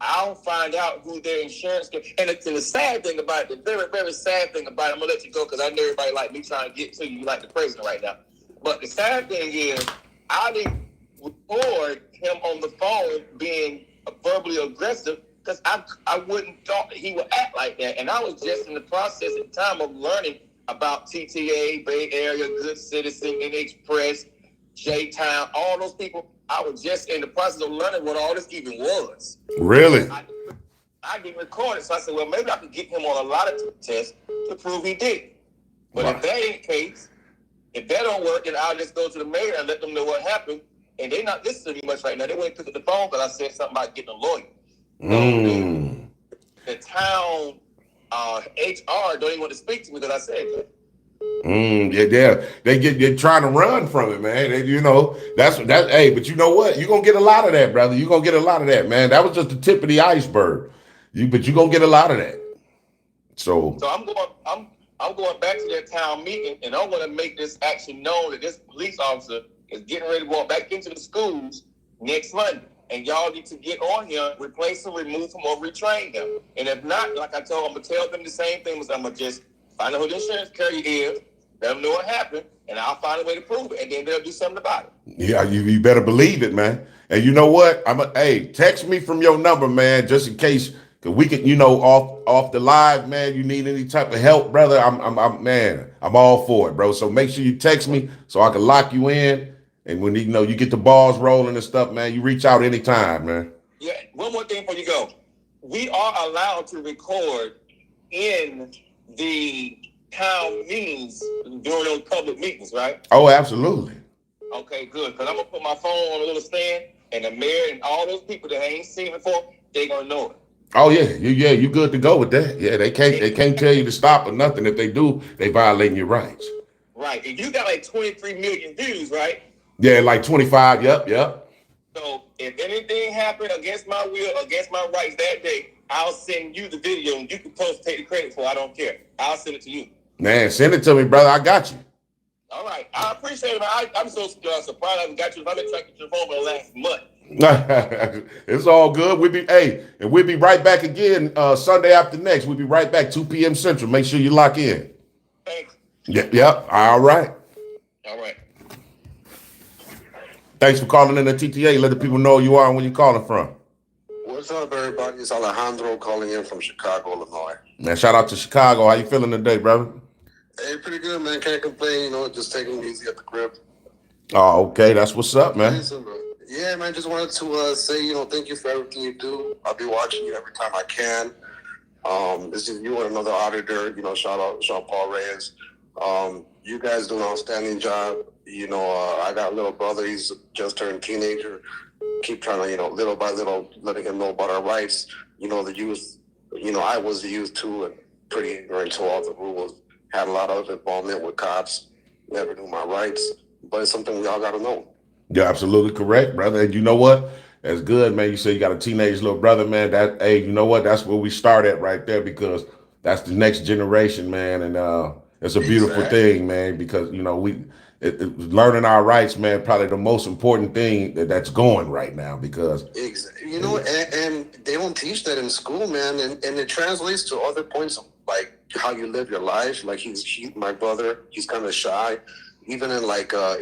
I'll find out who their insurance can. And the sad thing about it, the very, very sad thing about it, I'm gonna let you go because I know everybody like me trying to get to you like the president right now. But the sad thing is, I didn't record him on the phone being verbally aggressive because I wouldn't thought that he would act like that. And I was just in the process at the time of learning about TTA, Bay Area, Good Citizen, NH J-Town, all those people. I was just in the process of learning what all this even was. Really? I didn't record it, so I said, well, maybe I could get him on a lot of tests to prove he did. But if that ain't the case, if that don't work, then I'll just go to the mayor and let them know what happened. And they're not listening to me much right now. They won't pick up the phone because I said something about getting a lawyer. The town HR don't even want to speak to me because I said that. They're trying to run from it, man. That's hey, but you know what? You're gonna get a lot of that, brother. You're gonna get a lot of that, man. That was just the tip of the iceberg. But you're gonna get a lot of that. So I'm going back to that town meeting, and I'm gonna make this action known that this police officer is getting ready to walk back into the schools next Monday. and y'all need to get on here, replace them, remove them, or retrain them. And if not, like I told them, I'm going to tell them the same thing. I'm going to just find out who the insurance carrier is, let them know what happened, and I'll find a way to prove it, and then they'll do something about it. Yeah, you better believe it, man. And you know what? Hey, text me from your number, man, just in case. Cause we can, off the live, man. You need any type of help, brother? I'm all for it, bro. So make sure you text me so I can lock you in. And when you get the balls rolling and stuff, man, you reach out anytime, man. Yeah. One more thing before you go. We are allowed to record in the town meetings during those public meetings, right? Oh, absolutely. Okay, good. Because I'm gonna put my phone on a little stand, and the mayor and all those people that I ain't seen before, they gonna know it. Oh yeah, you good to go with that. Yeah, they can't tell you to stop or nothing. If they do, they violating your rights. Right. And you got like 23 million views, right? Yeah, like 25. Yep. So if anything happened against my will, against my rights that day, I'll send you the video, and you can post, take the credit for it. I don't care. I'll send it to you. Man, send it to me, brother. I got you. All right. I appreciate it. I'm so surprised I haven't got you. I've been trying to get your phone for the last month. It's all good. We'll be right back again Sunday after next. We'll be right back 2 p.m. Central. Make sure you lock in. Thanks. Yep. All right. All right. Thanks for calling in the TTA. Let the people know who you are and where you're calling from. What's up, everybody? It's Alejandro calling in from Chicago, Illinois. Man, shout out to Chicago. How you feeling today, brother? Hey, pretty good, man. Can't complain. Just taking it easy at the crib. Oh, okay. That's what's up, man. Yeah, man. Just wanted to say, thank you for everything you do. I'll be watching you every time I can. This is you and another auditor. Shout out Sean Paul Reyes. You guys do an outstanding job. I got a little brother. He's just turned teenager. Keep trying to, little by little, letting him know about our rights. The youth. I was the youth too, and pretty ignorant to all the rules. Had a lot of involvement with cops. Never knew my rights, but it's something we all got to know. You're absolutely correct, brother. And you know what? That's good, man. You say you got a teenage little brother, man. You know what? That's where we start at right there, because that's the next generation, man. And it's a beautiful thing, man, because, learning our rights, man, probably the most important thing that's going right now, because. And they don't teach that in school, man. And it translates to other points of like how you live your life. Like my brother, he's kind of shy. Even in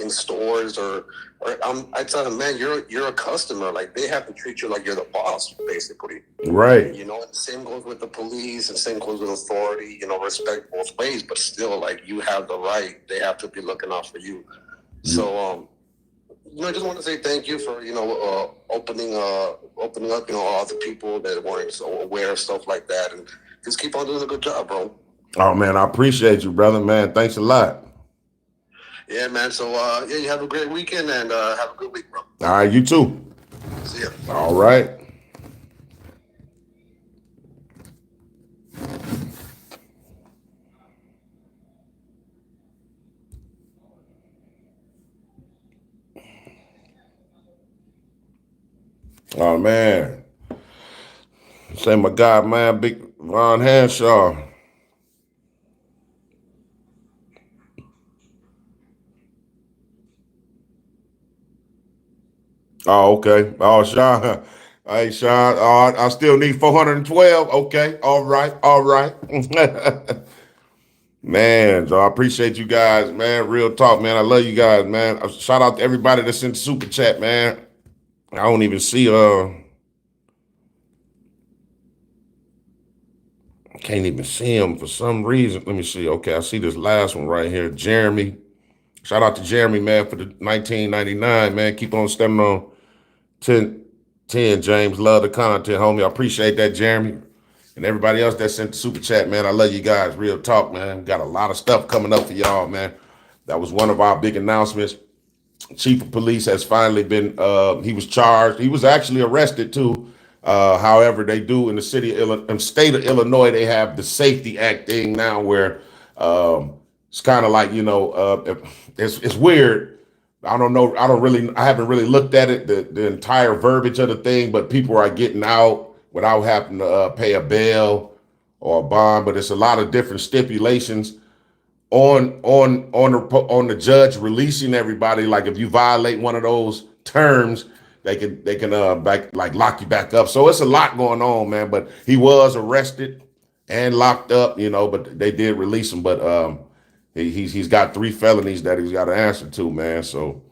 in stores or I tell him, man, you're a customer. Like they have to treat you like you're the boss, basically. Right. And same goes with the police, and same goes with authority. Respect both ways, but still, like you have the right. They have to be looking out for you. So, I just want to say thank you for opening up all the people that weren't so aware of stuff like that, and just keep on doing a good job, bro. Oh man, I appreciate you, brother, man. Thanks a lot. Yeah, man. So, you have a great weekend and have a good week, bro. All right, you too. See ya. All right. Oh, man. Say my God, man, Big Ron Hanshaw. Oh, okay. Oh, Sean. Hey, Sean. I still need 412. Okay. All right. Man, so I appreciate you guys, man. Real talk, man. I love you guys, man. Shout out to everybody that sent the super chat, man. I don't even see I can't even see him for some reason. Let me see. Okay, I see this last one right here. Jeremy. Shout out to Jeremy, man, for the 1999, man. Keep on standing on 10, James. Love the content, homie. I appreciate that, Jeremy. And everybody else that sent the super chat, man. I love you guys. Real talk, man. Got a lot of stuff coming up for y'all, man. That was one of our big announcements. Chief of police has finally been, he was charged. He was actually arrested too. However, they do in the state of Illinois, they have the Safety Act thing now where it's kind of like, it's weird. I don't know. I haven't really looked at it, the entire verbiage of the thing, but people are getting out without having to pay a bail or a bond. But it's a lot of different stipulations on the judge releasing everybody. Like if you violate one of those terms, they can back like lock you back up. So it's a lot going on, man. But he was arrested and locked up, you know, but they did release him. But he's got 3 felonies that he's got to answer to, man. So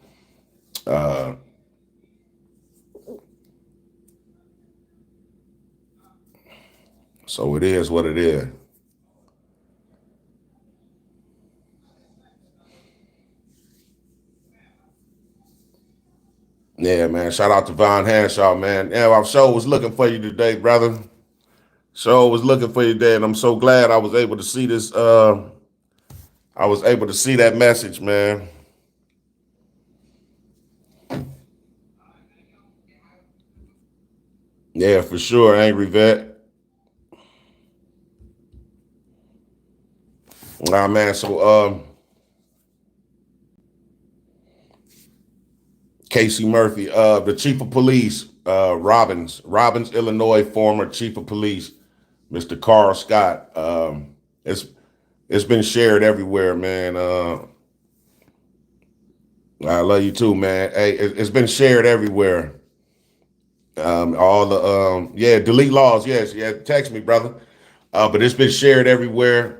so it is what it is. Yeah, man. Shout out to Von Hanshaw, man. Yeah, I sure was looking for you today, brother. Sure was looking for you today, and I'm so glad I was able to see this. I was able to see that message, man. Yeah, for sure, Angry Vet. Nah, man. So, Casey Murphy, the chief of police, Robbins, Illinois, former chief of police, Mr. Carl Scott. It's been shared everywhere, man. I love you too, man. Hey, it's been shared everywhere. All the yeah, delete laws. Yes, yeah. Text me, brother. But it's been shared everywhere.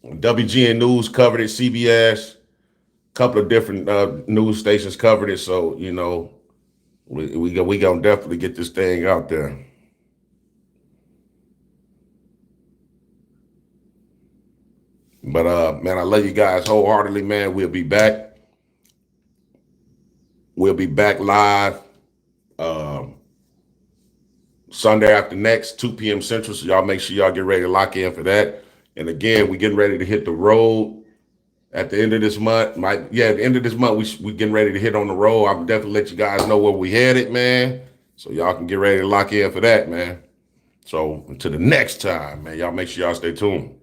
WGN News covered it. CBS, a couple of different news stations covered it. So you know, we gonna definitely get this thing out there. But man, I love you guys wholeheartedly, man. We'll be back. We'll be back live Sunday after next, 2 p.m. Central. So y'all make sure y'all get ready to lock in for that. And again, we're getting ready to hit the road at the end of this month. At the end of this month, we getting ready to hit on the road. I'll definitely let you guys know where we headed, man. So y'all can get ready to lock in for that, man. So until the next time, man, y'all make sure y'all stay tuned.